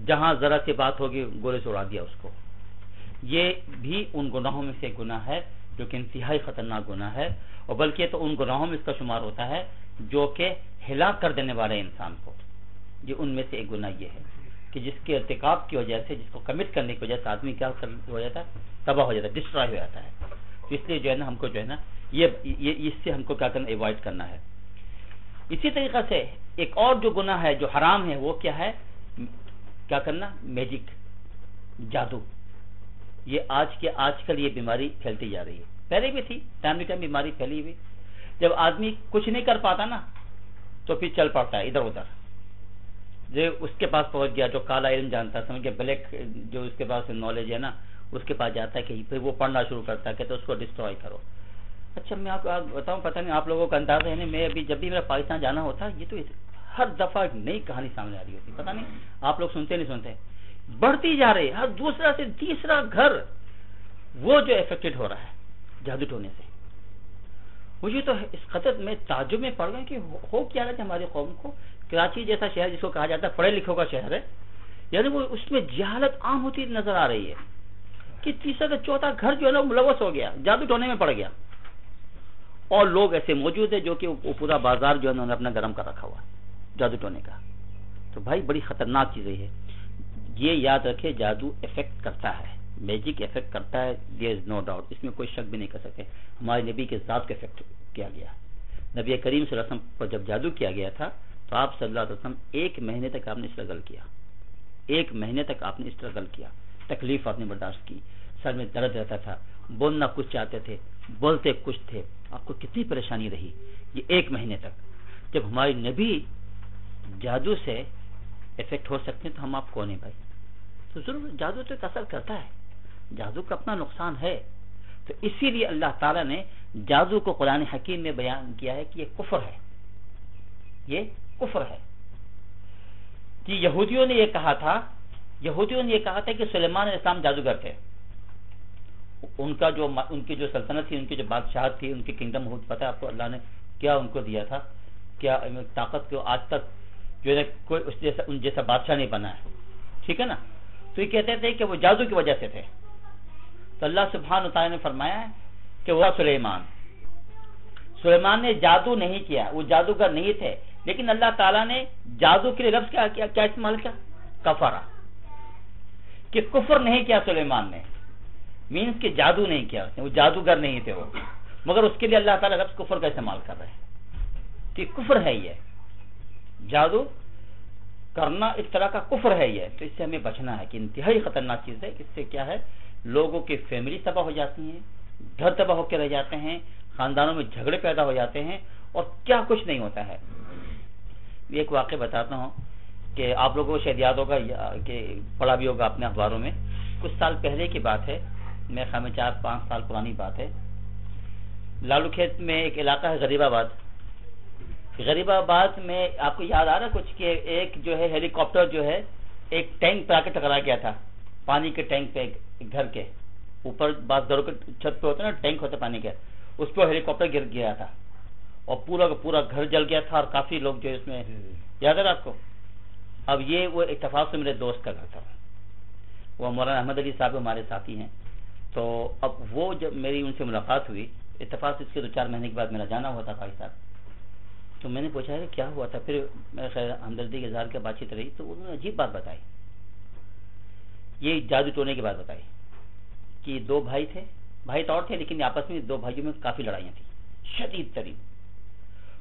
جہاں ذرا سی بات ہوگی گولے سے اڑا دیا اس کو۔ یہ بھی ان گناہوں میں سے ایک گناہ ہے جو کہ انتہائی خطرناک گناہ ہے، اور بلکہ تو ان گناہوں میں اس کا شمار ہوتا ہے جو کہ ہلاک کر دینے والے انسان کو. یہ ان میں سے ایک گناہ یہ ہے کہ جس کے ارتکاب کی وجہ سے، جس کو کمٹ کرنے کی وجہ سے آدمی کیا ہو جاتا ہے، تباہ ہو جاتا ہے، ڈسٹرائے ہو جاتا ہے. تو اس لیے جو ہے نا ہم کو جو ہے نا یہ اس سے ہم کو کیا کرنا، ایوائڈ کرنا ہے. اسی طریقہ سے ایک اور جو گناہ ہے جو حرام ہے وہ کیا ہے، کیا کرنا، میجک، جادو. یہ آج کل یہ بیماری پھیلتی جا رہی ہے، پہلے بھی تھی، ٹائم ٹو ٹائم بیماری پھیلی ہوئی. جب آدمی کچھ نہیں کر پاتا نا تو پھر چل پڑتا ہے ادھر ادھر. جو اس کے پاس پہنچ گیا، جو کالا علم جانتا ہے، سمجھ گیا، بلیک جو اس کے پاس نالج ہے نا، اس کے پاس جاتا ہے کہ پھر وہ پڑھنا شروع کرتا ہے کہ تو اس کو ڈسٹرائے کرو. اچھا میں آپ کو بتاؤں، پتہ نہیں آپ لوگوں کا اندازہ ہے نا، میں ابھی جب بھی میرا پاکستان جانا ہوتا یہ تو ہر دفعہ نئی کہانی سامنے آ رہی ہوتی. پتہ نہیں آپ لوگ سنتے نہیں سنتے، بڑھتی جا رہی ہے. ہر دوسرا سے تیسرا گھر وہ جو افیکٹڈ ہو رہا ہے جادو ٹونے سے. مجھے تو اس قدر میں تعجب میں پڑ گیا کہ ہو کیا رہا ہے ہماری قوم کو. کراچی جیسا شہر جس کو کہا جاتا ہے پڑھے لکھوں کا شہر ہے، یعنی وہ اس میں جہالت عام ہوتی نظر آ رہی ہے کہ تیسرا کا چوتھا گھر جو ہے نا ملوث ہو گیا، جادو ٹونے میں پڑ گیا. اور لوگ ایسے موجود ہیں جو کہ وہ پورا بازار جو ہے انہوں نے اپنا گرم کر رکھا ہوا ہے جادو ٹونے کا. تو بھائی بڑی خطرناک چیزیں ہے. یہ یاد رکھے جادو افیکٹ کرتا ہے، میجک افیکٹ کرتا ہے، دیر از نو ڈاؤٹ، اس میں کوئی شک بھی نہیں کر سکتے. ہمارے نبی کے ذات کو افیکٹ کیا گیا. نبی کریم صلی اللہ علیہ وسلم پر جب جادو کیا گیا تھا تو آپ صلی اللہ علیہ وسلم 1 مہینے تک آپ نے اسٹرگل کیا. 1 مہینے تک آپ نے اسٹرگل کیا، تکلیف آپ نے برداشت کی، سر میں درد رہتا تھا، بولنا کچھ چاہتے تھے، بولتے کچھ تھے. آپ کو کتنی پریشانی رہی یہ 1 مہینے تک. جب ہمارے نبی جادو سے افیکٹ ہو سکتے ہیں تو ہم آپ کون ہیں بھائی؟ تو ضرور جادو تو ایک اثر کرتا ہے، جادو کا اپنا نقصان ہے. تو اسی لیے اللہ تعالیٰ نے جادو کو قرآن حکیم میں بیان کیا ہے کہ یہ کفر ہے، یہ کفر ہے. کہ یہودیوں نے یہ کہا تھا کہ سلیمان علیہ السلام جادوگر تھے. ان کی جو سلطنت تھی، ان کی جو بادشاہت تھی، ان کی کنگڈم ہو، پتہ ہے آپ کو اللہ نے کیا ان کو دیا تھا، کیا طاقت کو آج تک جو ہے کوئی ان جیسا بادشاہ نہیں بنا ہے. ٹھیک ہے نا. تو یہ کہتے تھے کہ وہ جادو کی وجہ سے تھے. تو اللہ سبحانہ وتعالی نے فرمایا کہ وہ سلیمان نے جادو نہیں کیا، وہ جادوگر نہیں تھے، لیکن اللہ تعالیٰ نے جادو کے لیے لفظ کیا استعمال کیا، کفرہ، کہ کفر نہیں کیا سلیمان نے، مینس کہ جادو نہیں کیا اس نے، وہ جادوگر نہیں تھے وہ، مگر اس کے لیے اللہ تعالیٰ لفظ کفر کا استعمال کر رہے ہیں کہ کفر ہے یہ، جادو کرنا ایک طرح کا کفر ہے یہ. تو اس سے ہمیں بچنا ہے کہ انتہائی خطرناک چیز ہے. اس سے کیا ہے، لوگوں کی فیملی تباہ ہو جاتی ہیں، گھر تباہ ہو کے رہ جاتے ہیں، خاندانوں میں جھگڑے پیدا ہو جاتے ہیں، اور کیا کچھ نہیں ہوتا ہے. ایک واقعہ بتاتا ہوں کہ آپ لوگوں کو شاید یاد ہوگا کہ پڑھا بھی ہوگا اپنے اخباروں میں. کچھ سال پہلے کی بات ہے، میرے خیال میں 4-5 سال پرانی بات ہے. لالو کھیت میں ایک علاقہ ہے غریب آباد. غریب آباد میں آپ کو یاد آ رہا کچھ کہ ایک جو ہے ہیلی کاپٹر جو ہے ایک ٹینک پہ آ کے ٹکرا گیا تھا، پانی کے ٹینک پہ، گھر کے اوپر بعض گھروں کے چھت پہ ہوتا ہے نا ٹینک ہوتا ہے پانی کا، اس پہ ہیلی کاپٹر گر گیا تھا اور پورا کا پورا گھر جل گیا تھا اور کافی لوگ جو اس میں، یاد ہے آپ کو. اب یہ وہ اتفاق سے میرے دوست کا گھر تھا، وہ مولانا احمد علی صاحب ہمارے ساتھی ہیں. تو اب وہ جب میری ان سے ملاقات ہوئی، اتفاق سے اس کے 2-4 مہینے کے بعد میرا جانا ہوا تھا پاکستان. تو میں نے پوچھا کہ کیا ہوا تھا، پھر میرے خیر ہمدردی کے اظہار کی بات چیت رہی تو انہوں نے عجیب بات بتائی. یہ جادو ٹونے کی بات بتائی کہ 2 بھائی تھے، بھائی تو اور تھے لیکن آپس میں 2 بھائیوں میں کافی لڑائیاں تھیں شدید ترین.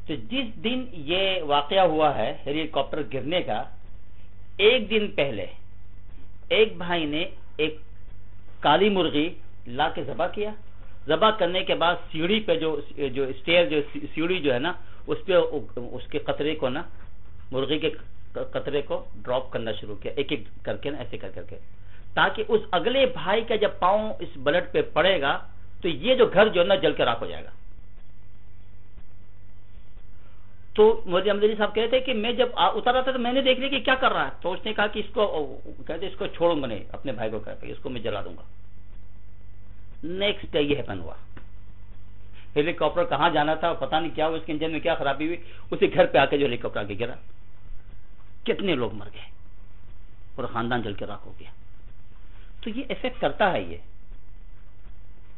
تو جس دن یہ واقعہ ہوا ہے ہیلی کاپٹر گرنے کا، 1 دن پہلے ایک بھائی نے ایک کالی مرغی لا کے ذبح کیا. ذبح کرنے کے بعد سیڑھی پہ جو اسٹیئر جو سیڑھی جو ہے نا اس پہ اس کے قطرے کو نا، مرغی کے قطرے کو ڈراپ کرنا شروع کیا، ایک ایک کر کے نا، ایسے کر کر کے، تاکہ اس اگلے بھائی کا جب پاؤں اس بلٹ پہ پڑے گا تو یہ جو گھر جو ہے نا جل کے راکھ ہو جائے گا. تو مولوی احمد علی صاحب کہتے ہیں کہ میں جب اترا تھا تو میں نے دیکھ لیا کہ کیا کر رہا ہے. تو اس نے کہا کہ اس کو چھوڑوں گا نہیں، اپنے بھائی کو کہتے اس کو میں جلا دوں گا. نیکسٹ ڈے یہ ہیپن ہوا. ہیلی کاپٹر کہاں جانا تھا پتہ نہیں کیا ہوا، اس کے انجن میں کیا خرابی ہوئی، اسی گھر پہ آ کے جو ہیلی کاپٹر آ کے گرا، کتنے لوگ مر گئے اور خاندان جل کے راکھ ہو گیا. تو یہ افیکٹ کرتا ہے،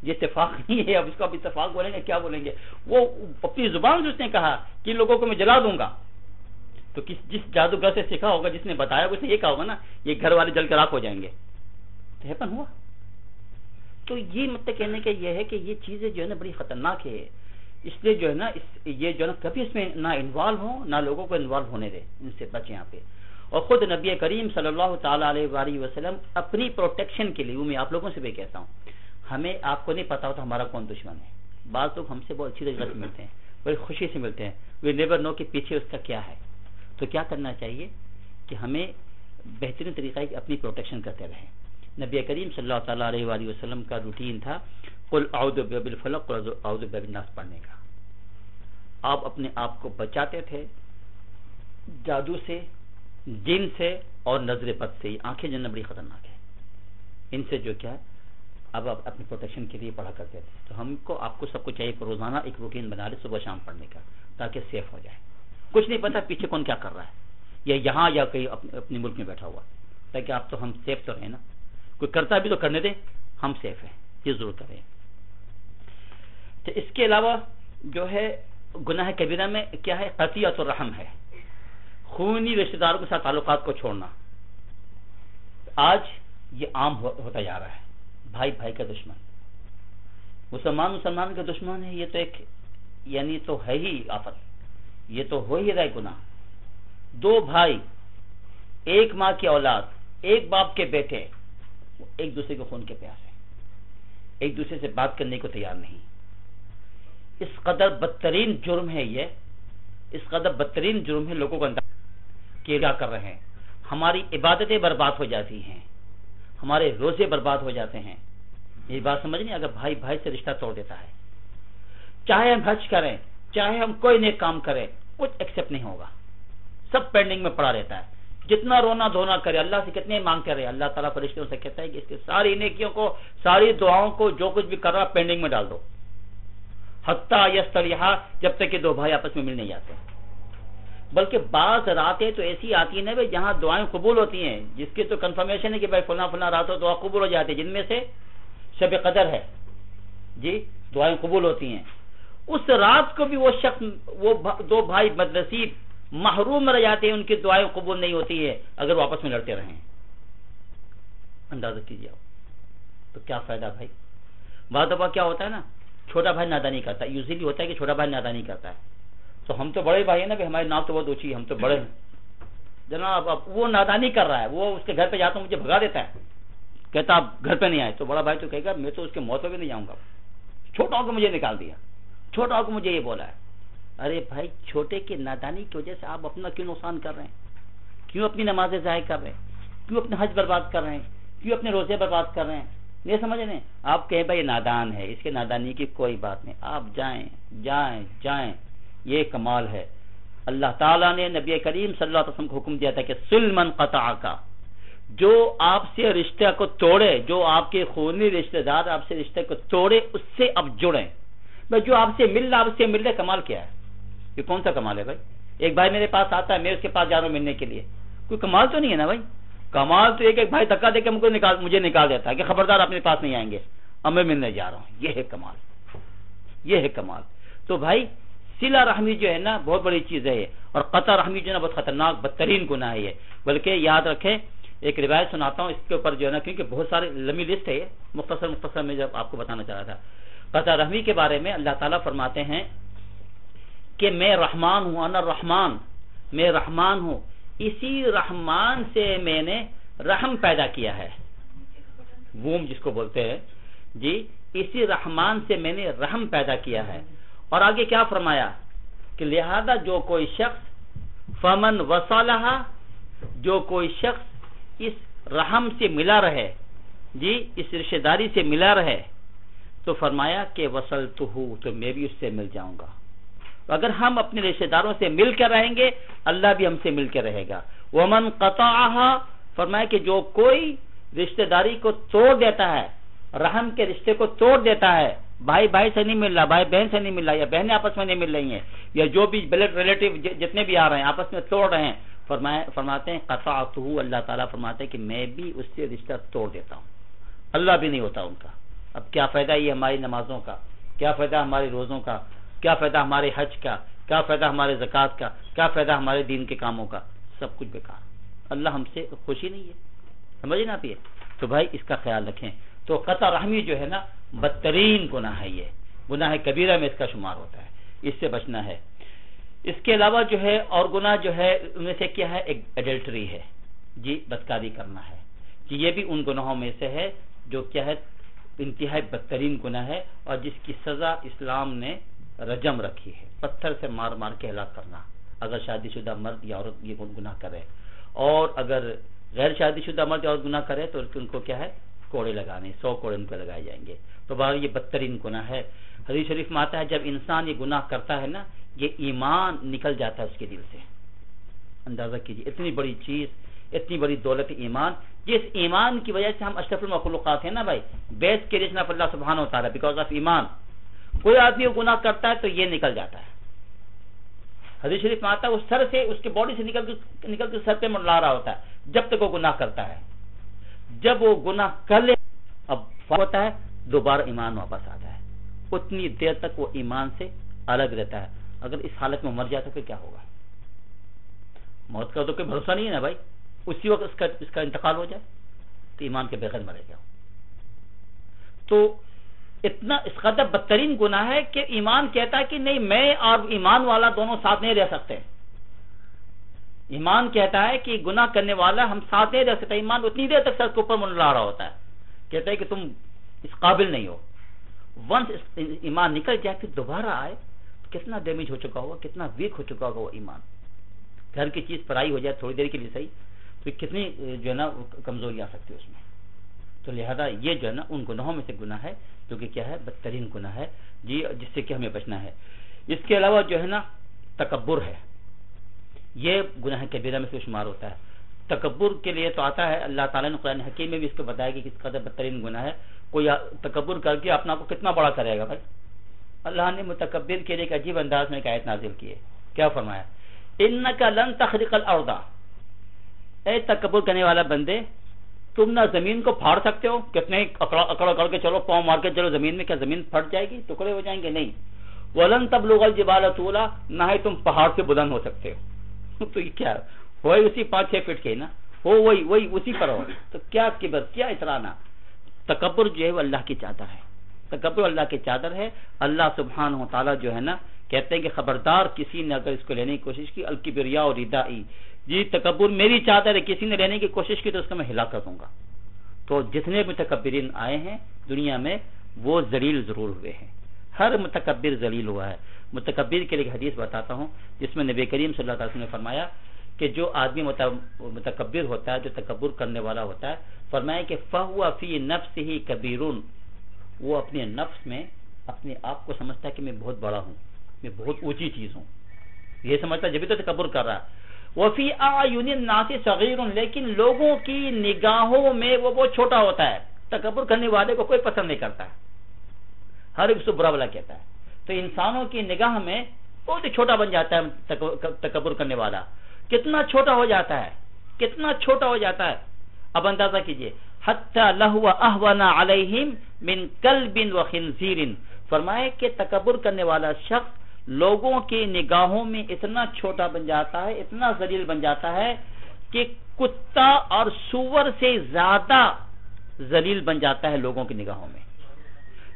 یہ اتفاق نہیں ہے، اب اس کو اب اتفاق بولیں گے کیا بولیں گے؟ وہ اپنی زبان سے اس نے کہا کہ ان لوگوں کو میں جلا دوں گا، تو جس جادوگر سے سیکھا ہوگا، جس نے بتایا ہوگا، اس نے یہ کہا ہوگا نا یہ گھر والے جل کر راکھ ہو جائیں گے، تو ہیپن ہوا۔ تو یہ مطلب کہنے کا یہ ہے کہ یہ چیزیں جو ہے نا بڑی خطرناک ہے، اس لیے جو ہے نا یہ جو ہے نا کبھی اس میں نہ انوالو ہوں، نہ لوگوں کو انوالو ہونے دیں، ان سے بچیں یہاں پہ۔ اور خود نبی کریم صلی اللہ تعالیٰ علیہ وآلہ وسلم اپنی پروٹیکشن کے لیے، وہ میں آپ لوگوں سے بھی کہتا ہوں، ہمیں آپ کو نہیں پتا ہوتا ہمارا کون دشمن ہے۔ بعض لوگ ہم سے بہت اچھی طریقے سے ملتے ہیں، بڑی خوشی سے ملتے ہیں، وی نیور نو کہ پیچھے اس کا کیا ہے۔ تو کیا کرنا چاہیے کہ ہمیں بہترین طریقہ ہے کہ اپنی پروٹیکشن کرتے رہیں۔ نبی کریم صلی اللہ تعالیٰ علیہ وآلہ وسلم کا روٹین تھا قل اعوذ برب الفلق اور اعوذ برب الناس پڑھنے کا۔ آپ اپنے آپ کو بچاتے تھے جادو سے، جن سے اور نظر بد سے۔ آنکھیں جو ہے بڑی خطرناک ہے، ان سے جو کیا اب آپ اپنی پروٹیکشن کے لیے پڑھا کرتے تھے۔ تو ہم کو آپ کو سب کو چاہیے کہ روزانہ ایک روٹین بنا لے صبح شام پڑھنے کا، تاکہ سیف ہو جائے۔ کچھ نہیں پتا پیچھے کون کیا کر رہا ہے، یا یہاں یا کہیں اپنے ملک میں بیٹھا ہوا، تاکہ آپ تو ہم سیف تو رہیں نا۔ کوئی کرتا بھی تو کرنے دیں، ہم سیف ہیں، یہ ضرور کریں۔ تو اس کے علاوہ جو ہے گناہ کبیرہ میں کیا ہے؟ قطیعۃ الرحم ہے، خونی رشتہ داروں کے ساتھ تعلقات کو چھوڑنا۔ آج یہ عام ہوتا جا رہا ہے، بھائی بھائی کا دشمن، مسلمان کا دشمن ہے، یہ تو ایک یعنی تو ہے ہی آفت، یہ تو ہو ہی رہا ہے گناہ۔ دو بھائی، ایک ماں کی اولاد، ایک باپ کے بیٹے، ایک دوسرے کے خون کے پیاسے، ایک دوسرے سے بات کرنے کو تیار نہیں۔ اس قدر بدترین جرم ہے یہ، اس قدر بدترین جرم ہے، لوگوں کو اندازہ کہ کیا کر رہے ہیں۔ ہماری عبادتیں برباد ہو جاتی ہیں، ہمارے روزے برباد ہو جاتے ہیں۔ یہ بات سمجھ نہیں؟ اگر بھائی بھائی سے رشتہ توڑ دیتا ہے، چاہے ہم حج کریں، چاہے ہم کوئی نیک کام کریں، کچھ ایکسپٹ نہیں ہوگا، سب پینڈنگ میں پڑا رہتا ہے۔ جتنا رونا دھونا کرے، اللہ سے کتنے مانگتے رہے، اللہ تعالیٰ فرشتوں سے کہتا ہے کہ اس کے ساری نیکیوں کو، ساری دعاؤں کو، جو کچھ بھی کر رہا پینڈنگ میں ڈال دو، حتیٰ یستلیحا، جب تک کہ دو بھائی آپس میں مل نہیں جاتے۔ بلکہ بعض راتیں تو ایسی آتی ہیں نا بھائی جہاں دعائیں قبول ہوتی ہیں، جس کی تو کنفرمیشن ہے کہ بھائی فلاں فلاں راتوں دعا قبول ہو جاتی ہے، جن میں سے شب قدر ہے جی، دعائیں قبول ہوتی ہیں۔ اس رات کو بھی وہ شخص، وہ دو بھائی بدنصیب محروم رہ جاتے ہیں، ان کی دعائیں قبول نہیں ہوتی ہے اگر وہ آپس میں لڑتے رہیں۔ اندازہ کیجیے آپ، تو کیا فائدہ بھائی؟ بعض دفعہ کیا ہوتا ہے نا، چھوٹا بھائی نادانی کرتا ہے، یوزلی ہوتا ہے کہ چھوٹا بھائی نادانی کرتا ہے، تو ہم تو بڑے بھائی ہیں نا، ہماری ناک تو بہت اونچی ہے، ہم تو بڑے ہیں جناب، اب وہ نادانی کر رہا ہے، وہ اس کے گھر پہ جاتا ہوں مجھے بھگا دیتا ہے، کہتا آپ گھر پہ نہیں آئے، تو بڑا بھائی تو کہے گا میں تو اس کے موت پہ بھی نہیں جاؤں گا، چھوٹا ہو کے مجھے نکال دیا، چھوٹا ہو کے مجھے یہ بولا ہے۔ ارے بھائی، چھوٹے کی نادانی کی وجہ سے آپ اپنا کیوں نقصان کر رہے ہیں؟ کیوں اپنی نمازیں ضائع کر رہے ہیں؟ کیوں اپنے حج برباد کر رہے ہیں؟ کیوں اپنے روزے برباد کر رہے ہیں؟ نہیں سمجھ رہے ہیں؟ آپ کہیں بھائی نادان ہے، اس کے نادانی کی کوئی بات نہیں، آپ جائیں جائیں جائیں، یہ کمال ہے۔ اللہ تعالیٰ نے نبی کریم صلی اللہ علیہ وسلم کو حکم دیا تھا کہ سلمن قطع کا، جو آپ سے رشتہ کو توڑے، جو آپ کے خونی رشتہ دار آپ سے رشتہ کو توڑے، اس سے اب جڑیں۔ بھائی جو آپ سے مل رہا، آپ سے مل رہے، کمال کیا ہے؟ یہ کون سا کمال ہے بھائی؟ ایک بھائی میرے پاس آتا ہے، میں اس کے پاس جا رہا ہوں ملنے کے لیے، کوئی کمال تو نہیں ہے نا بھائی؟ کمال تو ایک بھائی دھکا دے کے مجھے نکال دیتا ہے کہ خبردار اپنے پاس نہیں آئیں گے، اب میں ملنے جا رہا ہوں، یہ ہے کمال، یہ ہے کمال۔ تو بھائی صلہ رحمی جو ہے نا بہت بڑی چیز ہے، اور قطع رحمی جو ہے نا بہت خطرناک بدترین گناہ ہے یہ۔ بلکہ یاد رکھیں، ایک روایت سناتا ہوں اس کے اوپر جو ہے نا، کیونکہ بہت سارے لمبی لسٹ ہے، مختصر میں جب آپ کو بتانا چاہ رہا تھا قطع رحمی کے بارے میں۔ اللہ تعالیٰ فرماتے ہیں کہ میں رحمان ہوں، انا الرحمن، میں رحمان ہوں، اسی رحمان سے میں نے رحم پیدا کیا ہے، ووم جس کو بولتے ہیں جی، اسی رحمان سے میں نے رحم پیدا کیا ہے۔ اور آگے کیا فرمایا کہ لہذا جو کوئی شخص فمن وصلها، جو کوئی شخص اس رحم سے ملا رہے جی، اس رشتہ داری سے ملا رہے، تو فرمایا کہ وصلتہ، تو میں بھی اس سے مل جاؤں گا۔ اگر ہم اپنے رشتہ داروں سے مل کر رہیں گے، اللہ بھی ہم سے مل کر رہے گا۔ ومن قطعها، فرمایا کہ جو کوئی رشتہ داری کو توڑ دیتا ہے، رحم کے رشتے کو توڑ دیتا ہے، بھائی بھائی سے نہیں مل رہا، بھائی بہن سے نہیں مل رہا، یا بہنیں آپس میں نہیں مل رہی ہیں، یا جو بھی بلڈ ریلیٹو جتنے بھی آ رہے ہیں آپس میں توڑ رہے ہیں، فرماتے ہیں قطعتہ، اللہ تعالیٰ فرماتے ہیں کہ میں بھی اس سے رشتہ توڑ دیتا ہوں، اللہ بھی نہیں ہوتا ان کا۔ اب کیا فائدہ یہ ہماری نمازوں کا، کیا فائدہ ہمارے روزوں کا، کیا فائدہ ہمارے حج کا، کیا فائدہ ہمارے زکوٰۃ کا، کیا فائدہ ہمارے دین کے کاموں کا، سب کچھ بیکار۔ اللہ ہم سے خوشی نہیں ہے، سمجھے نا آپ یہ؟ تو بھائی اس کا خیال رکھیں۔ تو قطع رحمی جو ہے نا بدترین گناہ ہے، یہ گناہ کبیرہ میں اس کا شمار ہوتا ہے، اس سے بچنا ہے۔ اس کے علاوہ جو ہے اور گناہ جو ہے ان میں سے کیا ہے، ایک ایڈلٹری ہے جی، بدکاری کرنا ہے، کہ یہ بھی ان گناہوں میں سے ہے جو کیا ہے انتہائی بدترین گناہ ہے، اور جس کی سزا اسلام نے رجم رکھی ہے، پتھر سے مار مار کے ہلاک کرنا اگر شادی شدہ مرد یا عورت یہ گناہ کرے، اور اگر غیر شادی شدہ مرد یا عورت گناہ کرے تو ان کو کیا ہے کوڑے لگانے، 100 کوڑے ان کو لگائے جائیں گے۔ تو بہرحال یہ بدترین گناہ ہے۔ حدیث شریف میں آتا ہے جب انسان یہ گناہ کرتا ہے نا، یہ ایمان نکل جاتا ہے اس کے دل سے۔ اندازہ کیجیے اتنی بڑی چیز، اتنی بڑی دولت ایمان، جس ایمان کی وجہ سے ہم اشرف المخلوقات ہیں نا بھائی، بیس کے لیے صرف اللہ سبحانہ و تعالیٰ، بیکاز آف ایمان۔ کوئی آدمی وہ گناہ کرتا ہے تو یہ نکل جاتا ہے۔ حدیث شریف میں آتا ہے وہ سر سے، اس کے باڈی سے نکل کے سر پہ منڈلا رہا ہوتا ہے جب تک وہ گناہ کرتا ہے۔ جب وہ گناہ کر لے اب ہوتا ہے دوبارہ ایمان واپس آتا ہے، اتنی دیر تک وہ ایمان سے الگ رہتا ہے۔ اگر اس حالت میں مر جائے تو پھر کیا ہوگا؟ موت کا تو کوئی بھروسہ نہیں ہے نا بھائی، اسی وقت اس کا انتقال ہو جائے تو ایمان کے بغیر مرے گا۔ تو اتنا اس قدر بدترین گناہ ہے کہ ایمان کہتا ہے کہ نہیں، میں اور ایمان والا دونوں ساتھ نہیں رہ سکتے۔ ایمان کہتا ہے کہ گناہ کرنے والا ہم ساتھ نہیں رہ سکتے۔ ایمان اتنی دیر تک سر کے اوپر منڈلا رہا ہوتا ہے، کہتا ہے کہ تم اس قابل نہیں ہو۔ ونس ایمان نکل جائے پھر دوبارہ آئے تو کتنا ڈیمیج ہو چکا ہوگا، کتنا ویک ہو چکا ہوگا وہ ایمان۔ گھر کی چیز پرائی ہو جائے تھوڑی دیر کے لیے صحیح، تو کتنی جو ہے نا کمزوری آ سکتی ہے اس میں۔ تو لہذا یہ جو ہے نا ان گناہوں میں سے گناہ ہے جو کہ کیا ہے بدترین گناہ ہے جی، جس سے کہ ہمیں بچنا ہے۔ اس کے علاوہ جو ہے نا تکبر ہے، یہ گناہ کبیرہ میں سے شمار ہوتا ہے۔ تکبر کے لیے تو آتا ہے اللہ تعالیٰ نے قرآن حکیم میں بھی اس کو بتایا کہ کس قدر بدترین گناہ ہے۔ کوئی تکبر کر کے اپنا کو کتنا بڑا کرے گا بھائی۔ اللہ نے متکبر کے لیے ایک عجیب انداز میں ایک آیت نازل کی ہے، کیا فرمایا؟ انک لن تخرق الارض، اے تکبر کرنے والا بندے تم نہ زمین کو پھاڑ سکتے ہو، کتنے اکڑ کے چلو، پاؤں مار کے چلو زمین میں، کیا زمین پھٹ جائے گی، ٹکڑے ہو جائیں گے؟ نہیں۔ ولن تبلغ الجبال طولا، نہ ہی تم پہاڑ سے بلند ہو سکتے ہو۔ تو یہ کیا وہی اسی 5-6 فٹ کے نا، ہو وہی اسی پر ہو، تو کیا کبر، کیا اترانا؟ تکبر جو ہے وہ اللہ کی چادر ہے، تکبر اللہ کی چادر ہے۔ اللہ سبحانہ و تعالیٰ جو ہے نا کہتے ہیں کہ خبردار کسی نے اگر اس کو لینے کی کوشش کی، الکبریاء ردائی، جی تکبر میری چادر ہے، کسی نے لینے کی کوشش کی تو اس کو میں ہلا کر دوں گا۔ تو جتنے متکبرین آئے ہیں دنیا میں وہ ذلیل ضرور ہوئے ہیں، ہر متکبر ذلیل ہوا ہے۔ متکبر کے لیے حدیث بتاتا ہوں جس میں نبی کریم صلی اللہ علیہ وسلم نے فرمایا کہ جو آدمی متکبر ہوتا ہے، جو تکبر کرنے والا ہوتا ہے، فرمایا کہ فَهُوَ فِي نَفْسِهِ كَبِيرٌ، وہ اپنے نفس میں اپنے آپ کو سمجھتا ہے کہ میں بہت بڑا ہوں، میں بہت اونچی چیز ہوں، یہ سمجھتا ہے جبھی تو تکبر کر رہا ہے۔ وَفِي أَعْيُنِ النَّاسِ صَغِيرٌ، لیکن لوگوں کی نگاہوں میں وہ بہت چھوٹا ہوتا ہے۔ تکبر کرنے والے کو کوئی پسند نہیں کرتا ہے، ہر ایک اس کو برا بلا کہتا ہے۔ تو انسانوں کی نگاہ میں بہت ہی چھوٹا بن جاتا ہے تکبر کرنے والا۔ کتنا چھوٹا ہو جاتا ہے، کتنا چھوٹا ہو جاتا ہے، اب اندازہ کیجئے۔ حتی لہو اہون علیہم من کلب وخنزیر، فرمائے کہ تکبر کرنے والا شخص لوگوں کی نگاہوں میں اتنا چھوٹا بن جاتا ہے، اتنا ذلیل بن جاتا ہے کہ کتا اور سور سے زیادہ ذلیل بن جاتا ہے لوگوں کی نگاہوں میں۔